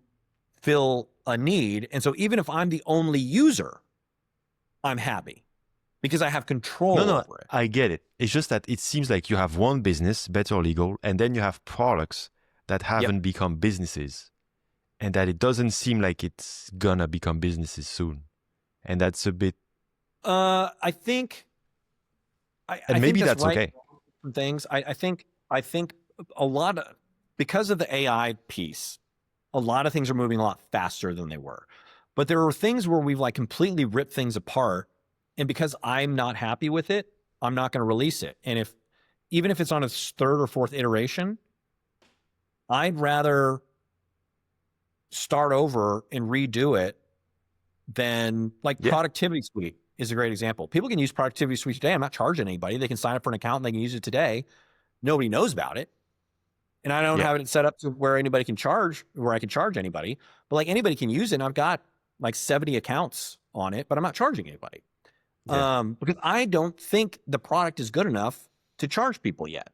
fill a need. And so even if I'm the only user, I'm happy because I have control over it. I get it. It's just that it seems like you have one business, BetterLegal, and then you have products that haven't become businesses, and that it doesn't seem like it's gonna become businesses soon. And that's a bit. I think. And maybe that's okay. Things. I think a lot of, because of the AI piece, a lot of things are moving a lot faster than they were. But there are things where we've like completely ripped things apart. And because I'm not happy with it, I'm not going to release it. And even if it's on its 3rd or 4th iteration, I'd rather start over and redo it than like Productivity Suite is a great example. People can use Productivity Suite today. I'm not charging anybody. They can sign up for an account and they can use it today. Nobody knows about it. And I don't have it set up to where anybody can charge, where I can charge anybody. But like anybody can use it. And I've got like 70 accounts on it, but I'm not charging anybody. Because I don't think the product is good enough to charge people yet.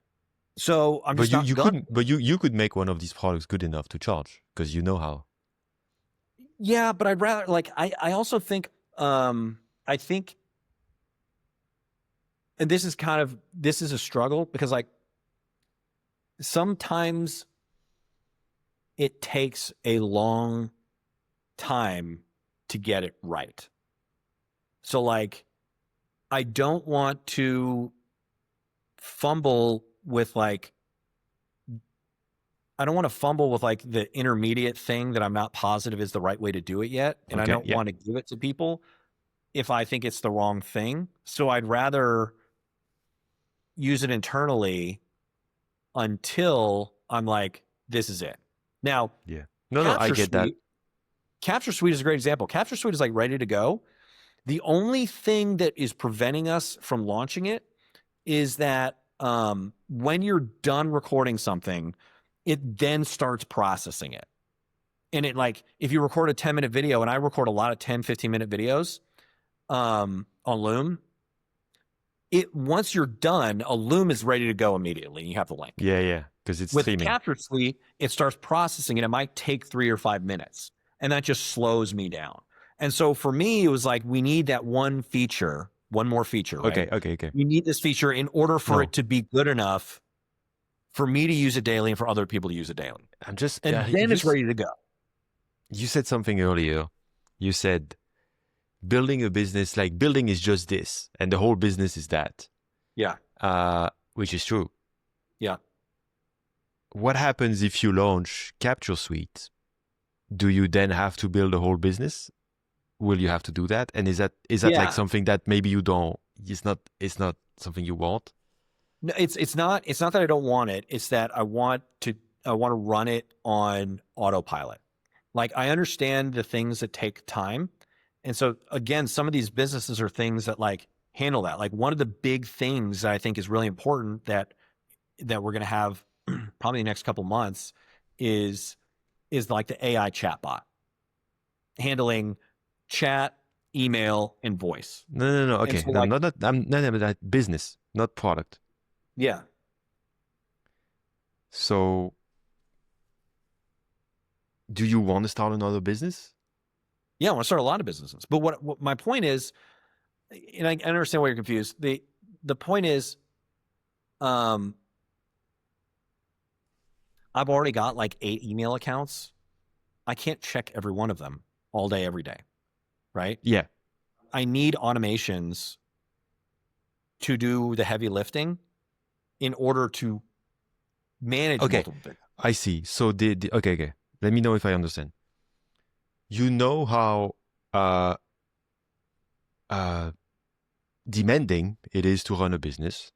So I'm just you could make one of these products good enough to charge because you know how. Yeah, but I'd rather like I also think I think, and this is a struggle because like sometimes it takes a long time to get it right. So like, I don't want to fumble with like, I don't want to fumble with like the intermediate thing that I'm not positive is the right way to do it yet. And I don't want to give it to people if I think it's the wrong thing. So I'd rather use it internally until I'm like, this is it. Now, I get that. Capture Suite is a great example. Capture Suite is like ready to go. The only thing that is preventing us from launching it is that when you're done recording something, it then starts processing it. And it like, if you record a 10-minute video, and I record a lot of 10, 15-minute videos on Loom, once you're done, a Loom is ready to go immediately. You have the link. Yeah, because it's streaming. With Capture Suite, it starts processing, and it might take 3 or 5 minutes, and that just slows me down. And so for me, it was like, we need that one more feature. Right? Okay. We need this feature in order for it to be good enough for me to use it daily and for other people to use it daily. Then it's ready to go. You said something earlier. You said building a business, like building is just this, and the whole business is that. Yeah. Which is true. Yeah. what happens if you launch Capture Suite? Do you then have to build a whole business? Will you have to do that? And is that like Yeah. something that maybe you don't? It's not something you want. No, it's not that I don't want it. It's that I want to run it on autopilot. Like, I understand the things that take time. And so again, some of these businesses are things that like handle that. Like, one of the big things that I think is really important that we're going to have probably the next couple months is like the AI chatbot handling chat, email, and voice. No. And Okay, so no, like, not that. That business, not product. yeah. So, do you want to start another business? Yeah, I want to start a lot of businesses. But what my point is, and I understand why you're confused. The point is, I've already got like 8 email accounts. I can't check every one of them all day, every day, right? Yeah. I need automations to do the heavy lifting in order to manage multiple things. I see. So okay. Let me know if I understand. You know how demanding it is to run a business.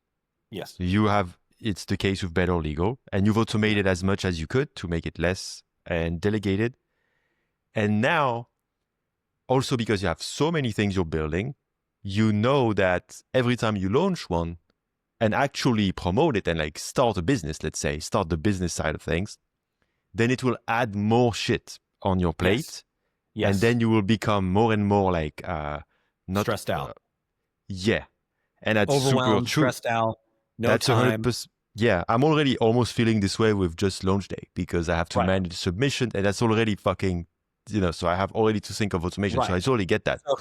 Yes. It's the case with BetterLegal, and you've automated as much as you could to make it less and delegated. And now, also because you have so many things you're building, you know that every time you launch one and actually promote it and like start a business, let's say, start the business side of things, then it will add more shit on your plate. Yes. And then you will become more and more like not stressed out. Yeah. And that's overwhelmed, super true. Stressed out, no that's time. 100%. Yeah, I'm already almost feeling this way with just launch day because I have to manage submission, and that's already fucking, so I have already to think of automation. So I totally get that. So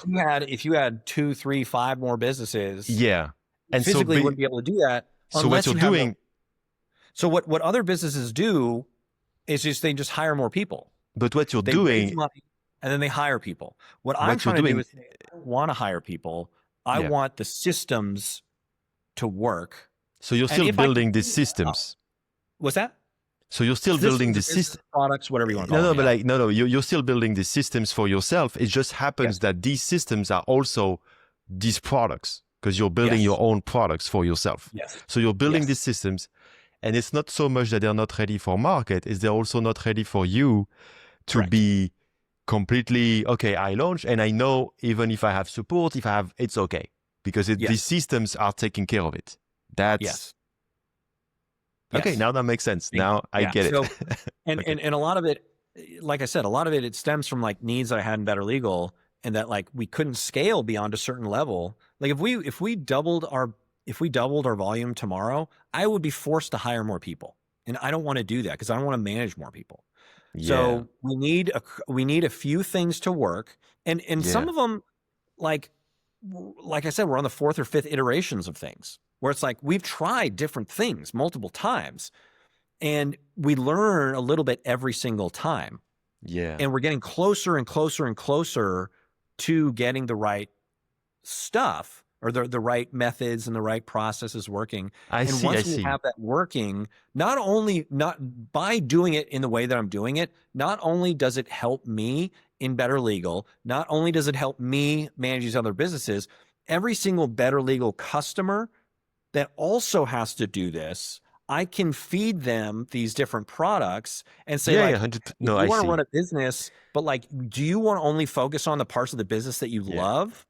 if you had 2, 3, 5 more businesses, yeah, and physically wouldn't be able to do that. So what you're doing. So what other businesses do is they just hire more people. But what you're they doing, raise money, and then they hire people. What I'm trying to do is, I don't want to hire people. I want the systems to work. So you're still building these systems. What's that? So you're still building the system products, whatever you want to call them. But like, you're still building the systems for yourself. It just happens that these systems are also these products because you're building your own products for yourself. Yes. So you're building these systems, and it's not so much that they're not ready for market, it's they're also not ready for you to be completely, okay, I launch and I know even if I have support, it's okay because these systems are taking care of it. That's okay. Now that makes sense. Now I get it. And a lot of it, like I said, it stems from like needs that I had in BetterLegal, and that like we couldn't scale beyond a certain level. Like if we doubled our volume tomorrow, I would be forced to hire more people, and I don't want to do that because I don't want to manage more people. So we need a few things to work, and some of them, like I said, we're on the 4th or 5th iterations of things where it's like we've tried different things multiple times, and we learn a little bit every single time. Yeah, and we're getting closer and closer and closer to getting the right stuff, or the right methods and the right processes working. Once we have that working, not by doing it in the way that I'm doing it, not only does it help me in BetterLegal, not only does it help me manage these other businesses, every single BetterLegal customer that also has to do this, I can feed them these different products and say, you want to run a business, but like, do you want to only focus on the parts of the business that you love?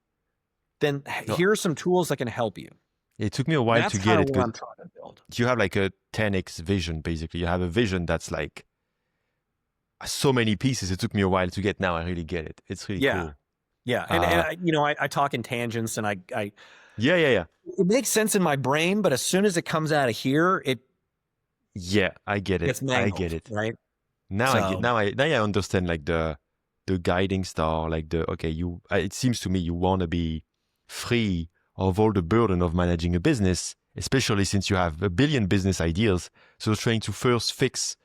Then here are some tools that can help you. It took me a while to get it. What I'm trying to build. You have like a 10x vision, basically. You have a vision that's like so many pieces. It took me a while to get. Now I really get it. It's really cool. Yeah, and I talk in tangents, and I It makes sense in my brain, but as soon as it comes out of here, I get it. It's mangled, I get it. Right now, I understand like the guiding star. Like it seems to me you want to be free of all the burden of managing a business, especially since you have a billion business ideas. So trying to first fix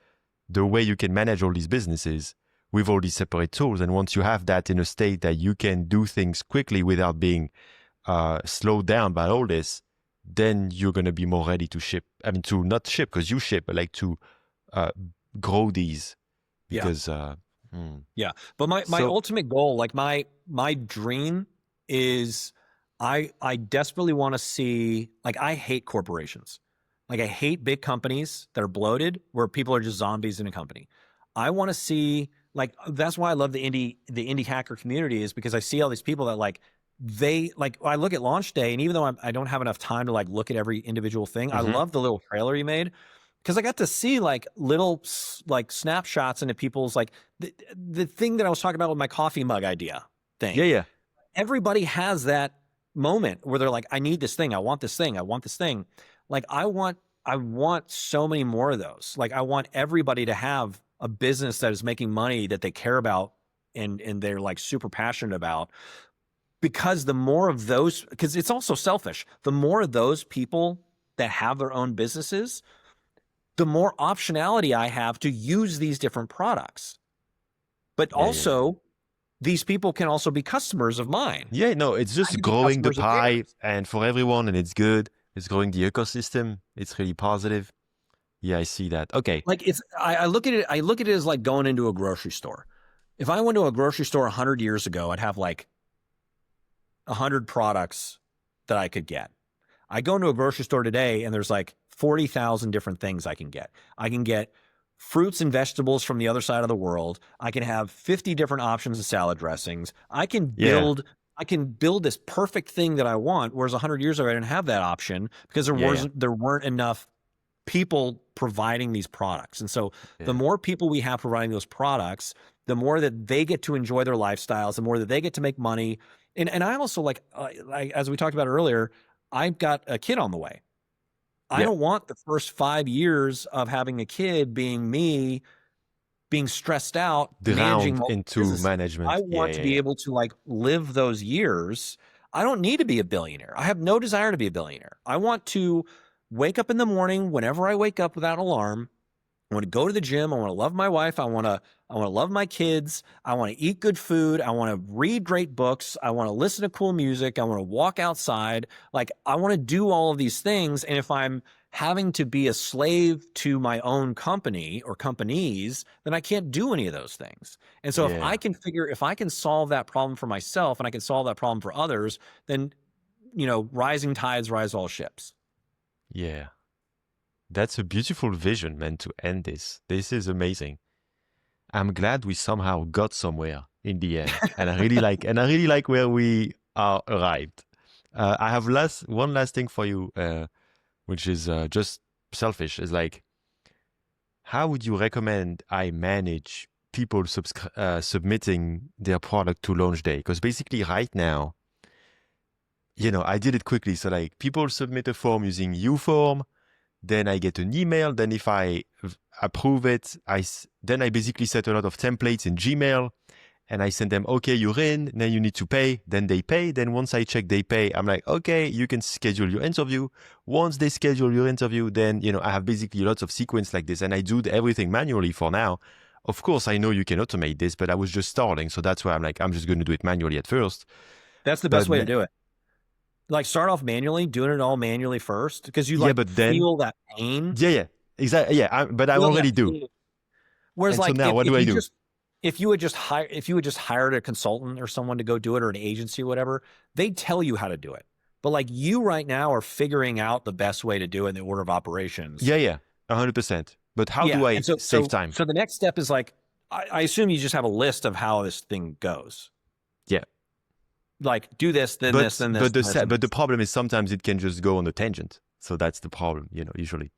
the way you can manage all these businesses with all these separate tools. And once you have that in a state that you can do things quickly without being slowed down by all this, then you're going to be more ready to ship. I mean, to not ship because you ship, but like to grow these Yeah. because Yeah. But my so ultimate goal, like my dream is I desperately want to see, like, I hate corporations. Like, I hate big companies that are bloated where people are just zombies in a company. I want to see, like, that's why I love the indie hacker community, is because I see all these people that, like, I look at launch day, and even though I don't have enough time to like look at every individual thing, I mhm. love the little trailer you made, because I got to see like little like snapshots into people's, like, the thing that I was talking about with my coffee mug idea Yeah, thing. yeah, Everybody has that moment where they're like, I need this thing. I want this thing. I want this thing. Like, I want so many more of those. Like, I want everybody to have a business that is making money that they care about, and they're like super passionate about, because the more of those, because it's also selfish, the more of those people that have their own businesses, the more optionality I have to use these different products. But yeah, yeah, yeah. also, these people can also be customers of mine. Yeah, no, it's I just can be growing the customers of pie theirs. and for everyone, and it's good. It's growing the ecosystem. It's really positive. Yeah, I see that. Okay. Like, I look at it, as like going into a grocery store. If I went to a grocery store 100 years ago, I'd have like 100 products that I could get. I go into a grocery store today and there's like 40,000 different things I can get. I can get fruits and vegetables from the other side of the world. I can have 50 different options of salad dressings. Yeah, I can build this perfect thing that I want, whereas 100 years ago I didn't have that option, because yeah, yeah, there weren't enough people providing these products. And so the yeah, more people we have providing those products, the more that they get to enjoy their lifestyles, the more that they get to make money. And I also like, as we talked about earlier, I've got a kid on the way. I yeah. don't want the first 5 years of having a kid being me being stressed out The managing round multiple into businesses. I management. Yeah, want to yeah, be yeah. able to like live those years. I don't need to be a billionaire. I have no desire to be a billionaire. I want to wake up in the morning whenever I wake up without an alarm. I want to go to the gym. I want to love my wife. I want to love my kids. I want to eat good food. I want to read great books. I want to listen to cool music. I want to walk outside. Like, I want to do all of these things. And if I'm having to be a slave to my own company or companies, then I can't do any of those things. And so Yeah, if I can solve that problem for myself and I can solve that problem for others, then, rising tides rise all ships. yeah. That's a beautiful vision, man, to end this. This is amazing. I'm glad we somehow got somewhere in the end. And I really like where we are arrived. I have one last thing for you, which is just selfish. Is like, how would you recommend I manage people submitting their product to launch day? Because basically, right now, I did it quickly. So like, people submit a form using UForm. Then I get an email. Then if I approve it, then I basically set a lot of templates in Gmail, and I send them, okay, you're in. Then you need to pay. Then they pay. Then once I check they pay, I'm like, okay, you can schedule your interview. Once they schedule your interview, then I have basically lots of sequence like this, and I do everything manually for now. Of course, I know you can automate this, but I was just starting, so that's why I'm like, I'm just going to do it manually at first. That's the But best way to do it. Like, start off manually, doing it all manually first, because you yeah, like but then feel that pain. yeah, exactly, yeah. But I Feel that already do. pain. Whereas, And so like, now, what do I do? if you had just hired a consultant or someone to go do it, or an agency or whatever, they'd tell you how to do it. But like, you right now are figuring out the best way to do it in the order of operations. Yeah, 100%. But how Yeah. do And I so save time? the next step is like, I assume you just have a list of how this thing goes. Yeah, Like, do this, then this, then this, then this, then but the this. problem is sometimes it can just go on a tangent. So that's the problem, usually.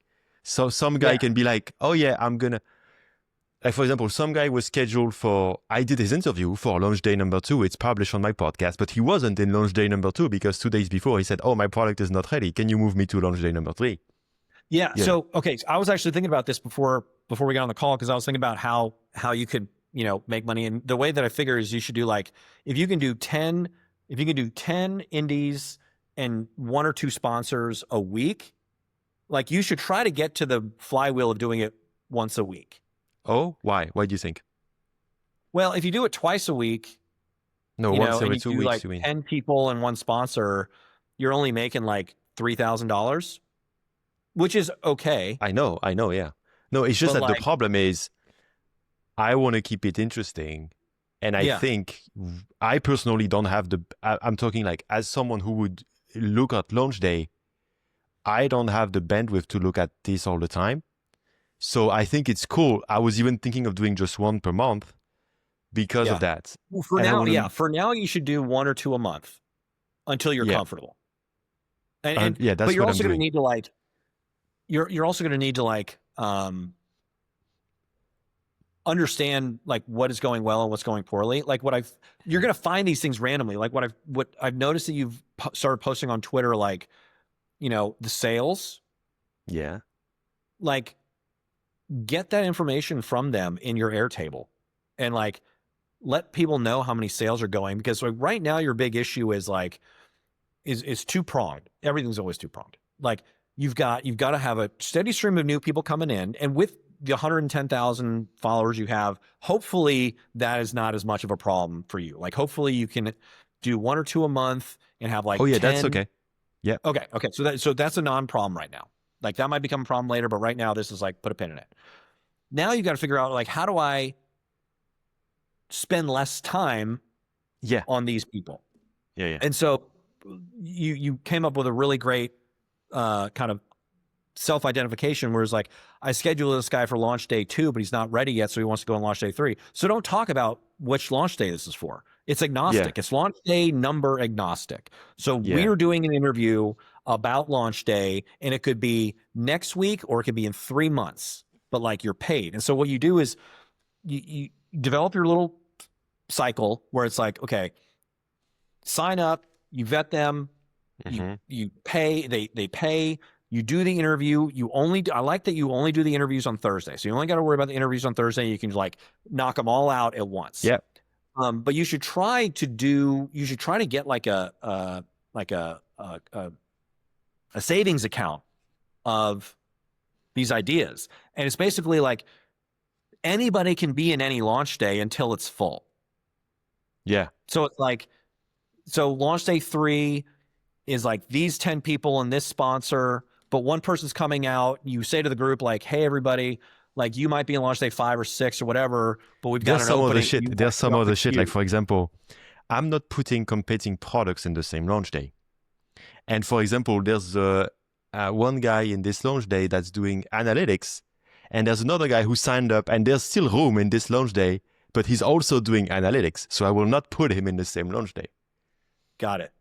So some guy Yeah. can be like, oh yeah, I'm gonna. Like, for example, some guy was scheduled I did his interview for launch day number 2. It's published on my podcast, but he wasn't in launch day number 2 because 2 days before he said, oh, my product is not ready. Can you move me to launch day number 3? Yeah. You know? So, okay. So I was actually thinking about this before we got on the call, because I was thinking about how you could, make money. And the way that I figure is you should do, like, if you can do 10 indies and 1 or 2 sponsors a week, like, you should try to get to the flywheel of doing it once a week. Oh, why? Why do you think? Well, if you do it twice a week, No, once and every you 2 do weeks, like you mean? 10 people and 1 sponsor, you're only making like $3,000, which is okay. I know, yeah. No, it's just But that the like, problem is I want to keep it interesting. And I yeah, think I personally don't have I'm talking like as someone who would look at launch day, I don't have the bandwidth to look at this all the time. So I think it's cool. I was even thinking of doing just one per month because of yeah. that. Well, for And I now, want yeah, to, for now you should do 1 or 2 a month until you're yeah, comfortable. And yeah, but that's you're what I'm also going to doing. need to like you're also going to need to like understand like what is going well and what's going poorly. Like you're going to find these things randomly. Like what I've noticed that you've started posting on Twitter, like, the sales, Yeah. like get that information from them in your Airtable and like let people know how many sales are going, because like right now your big issue is like is two pronged. Everything's always two pronged. Like you've got to have a steady stream of new people coming in, and with the 110,000 followers you have, hopefully that is not as much of a problem for you. Like hopefully you can do 1 or 2 a month and have like Oh, yeah, that's 10. okay. Yeah. Okay. So that's a non-problem right now. Like that might become a problem later, but right now this is like put a pin in it. Now you got to figure out like, how do I spend less time Yeah. on these people? Yeah. Yeah. And so you came up with a really great kind of self-identification, where it's like, I scheduled this guy for launch day 2, but he's not ready yet, so he wants to go on launch day 3. So don't talk about which launch day this is for. It's Yeah. agnostic. It's launch day number agnostic. So Yeah. we're doing an interview about launch day, and it could be next week or it could be in 3 months, but like you're paid. And so what you do is you develop your little cycle where it's like, okay, sign up, you vet them, Mm-hmm. you pay, they pay, you do the interview. I like that you only do the interviews on Thursday. So you only got to worry about the interviews on Thursday. You can like knock them all out at once. Yeah. But you should try to get like a savings account of these ideas. And it's basically like anybody can be in any launch day until it's full. Yeah. So it's like, launch day 3 is like these 10 people and this sponsor, but one person's coming out. You say to the group, like, hey, everybody, like you might be in launch day 5 or 6 or whatever, but we've got There's an some other opening. shit. You There's some off the other shit. Like, queue. for example, I'm not putting competing products in the same launch day. And for example, there's one guy in this launch day that's doing analytics, and there's another guy who signed up, and there's still room in this launch day, but he's also doing analytics. So I will not put him in the same launch day. Got it.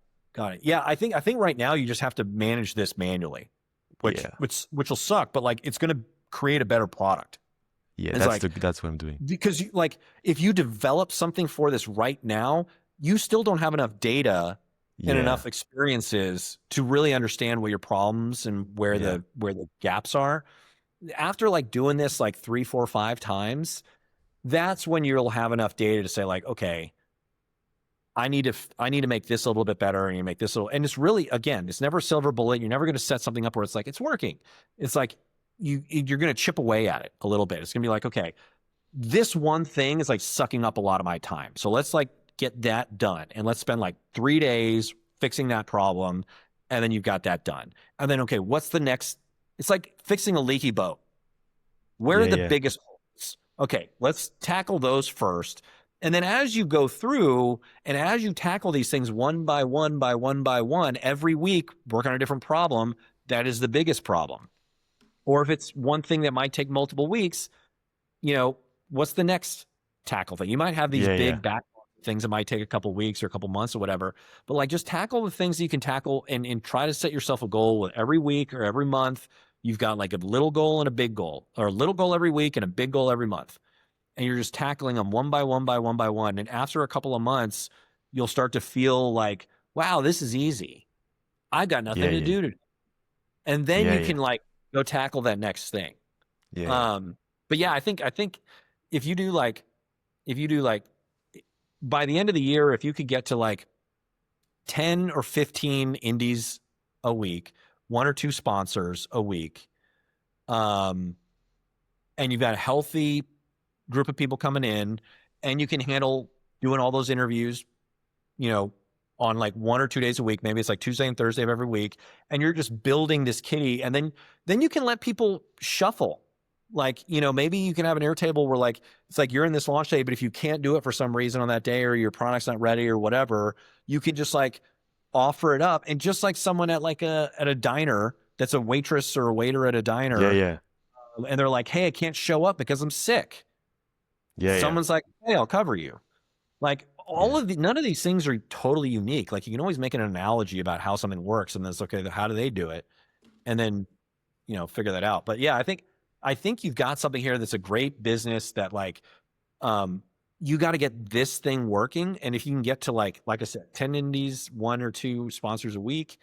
Yeah, I think right now you just have to manage this manually, which will suck, but like it's going to create a better product. Yeah, it's that's what I'm doing. Because if you develop something for this right now, you still don't have enough data and enough experiences to really understand what your problems and where the gaps are. After like doing this like 3, 4, 5 times, that's when you'll have enough data to say like, okay, I need to make this a little bit better, and you make this a little, and it's really, again, it's never a silver bullet. You're never going to set something up where it's like, it's working. It's like you're going to chip away at it a little bit. It's going to be like, okay, this one thing is like sucking up a lot of my time. So let's like get that done, and let's spend like 3 days fixing that problem. And then you've got that done. And then, okay, what's the next? It's like fixing a leaky boat. Where are the biggest holes? Okay, let's tackle those first. And then as you go through and as you tackle these things one by one by one by one, every week work on a different problem, that is the biggest problem. Or if it's one thing that might take multiple weeks, what's the next tackle thing? You might have these big backlog things that might take a couple weeks or a couple months or whatever, but like just tackle the things that you can tackle and try to set yourself a goal with every week or every month. You've got like a little goal and a big goal, or a little goal every week and a big goal every month. And you're just tackling them one by one by one by one. And after a couple of months, you'll start to feel like, wow, this is easy. I've got nothing to do today. And then you can like go tackle that next thing. Yeah. But yeah, I think if you do like by the end of the year, if you could get to like 10 or 15 indies a week, 1 or 2 sponsors a week, and you've got a healthy group of people coming in, and you can handle doing all those interviews, on like 1 or 2 days a week. Maybe it's like Tuesday and Thursday of every week, and you're just building this kitty, and then you can let people shuffle. Like, maybe you can have an Airtable where like, it's like you're in this launch day, but if you can't do it for some reason on that day or your product's not ready or whatever, you can just like offer it up. And just like someone at like at a diner that's a waitress or a waiter at a diner, Yeah. and they're like, hey, I can't show up because I'm sick. Yeah. Someone's like, hey, I'll cover you. Like Yeah. none of these things are totally unique. Like you can always make an analogy about how something works and then it's okay, how do they do it? And then, figure that out. But yeah, I think you've got something here that's a great business that like, you got to get this thing working. And if you can get to like I said, 10 indies, 1 or 2 sponsors a week,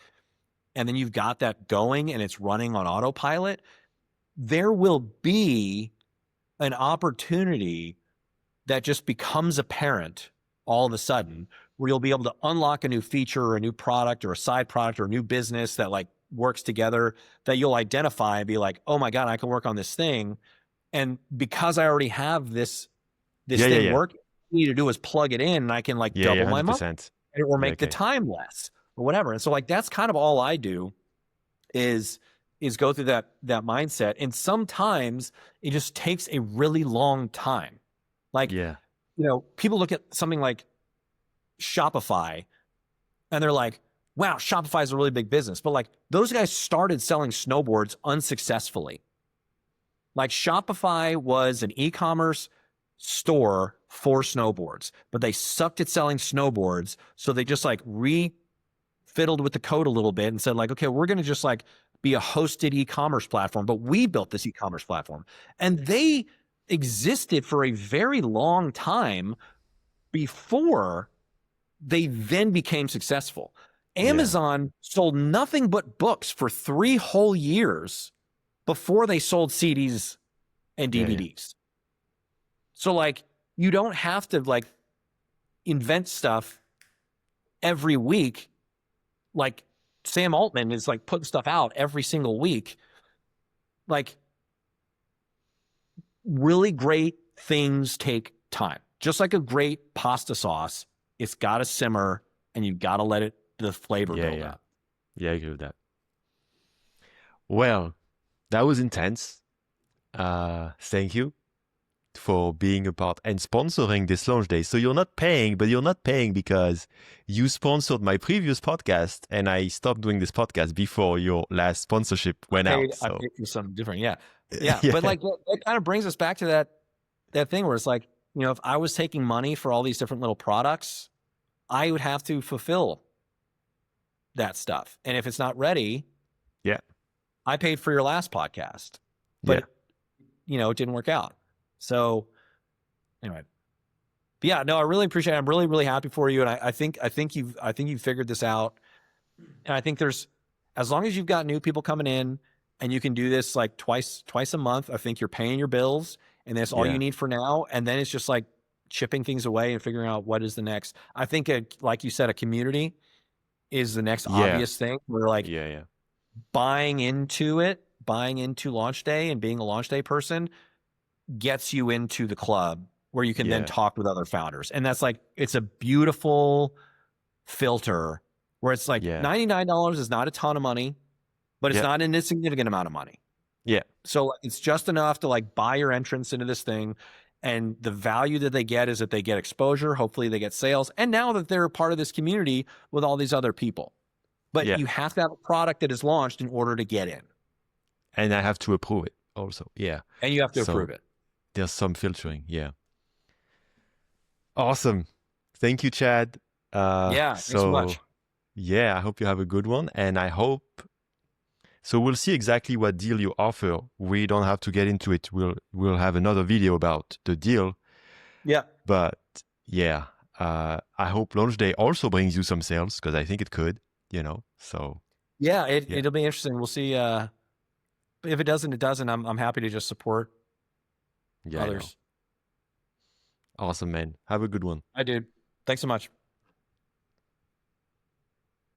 and then you've got that going and it's running on autopilot, there will be an opportunity that just becomes apparent all of a sudden where you'll be able to unlock a new feature or a new product or a side product or a new business that like works together that you'll identify and be like, oh my God, I can work on this thing. And because I already have this thing working, all you need to do is plug it in and I can like double my money or make the time less or whatever. And so like, that's kind of all I do is go through that mindset. And sometimes it just takes a really long time. Like, people look at something like Shopify and they're like, wow, Shopify is a really big business. But like those guys started selling snowboards unsuccessfully. Like Shopify was an e-commerce store for snowboards, but they sucked at selling snowboards. So they just like fiddled with the code a little bit and said like, okay, we're going to just like be a hosted e-commerce platform, but we built this e-commerce platform. And they existed for a very long time before they then became successful. Amazon sold nothing but books for 3 whole years before they sold CDs and DVDs. So like, you don't have to like invent stuff every week. Like Sam Altman is like putting stuff out every single week. Like really great things take time. Just like a great pasta sauce, it's got to simmer and you've got to let the flavor build up. Yeah, I agree with that. Well, that was intense. Thank you for being a part and sponsoring this launch day. So you're not paying, but you're not paying because you sponsored my previous podcast and I stopped doing this podcast before your last sponsorship went out. So. I paid for something different. Yeah. But like that kind of brings us back to that thing where it's like, if I was taking money for all these different little products, I would have to fulfill that stuff. And if it's not ready, I paid for your last podcast, but it didn't work out. So anyway, but yeah, no, I really appreciate it. I'm really, really happy for you. And I think you've figured this out. And I think as long as you've got new people coming in and you can do this like twice a month, I think you're paying your bills and that's all you need for now. And then it's just like chipping things away and figuring out what is the next. I think like you said, a community is the next obvious thing. We're like buying into launch day and being a launch day person gets you into the club where you can then talk with other founders. And that's like, it's a beautiful filter where it's like $99 is not a ton of money, but it's not an insignificant amount of money. Yeah. So it's just enough to like buy your entrance into this thing. And the value that they get is that they get exposure. Hopefully they get sales. And now that they're a part of this community with all these other people, but you have to have a product that is launched in order to get in. And I have to approve it also. Yeah. And you have to approve it. There's some filtering. Yeah. Awesome. Thank you, Chad. Thanks so much. Yeah, I hope you have a good one. And I hope, so we'll see exactly what deal you offer. We don't have to get into it. We'll have another video about the deal. Yeah. But yeah, I hope launch day also brings you some sales because I think it could, so. Yeah, it'll be interesting. We'll see. If it doesn't, it doesn't. I'm happy to just support others. Awesome, man. Have a good one. I do. Thanks so much.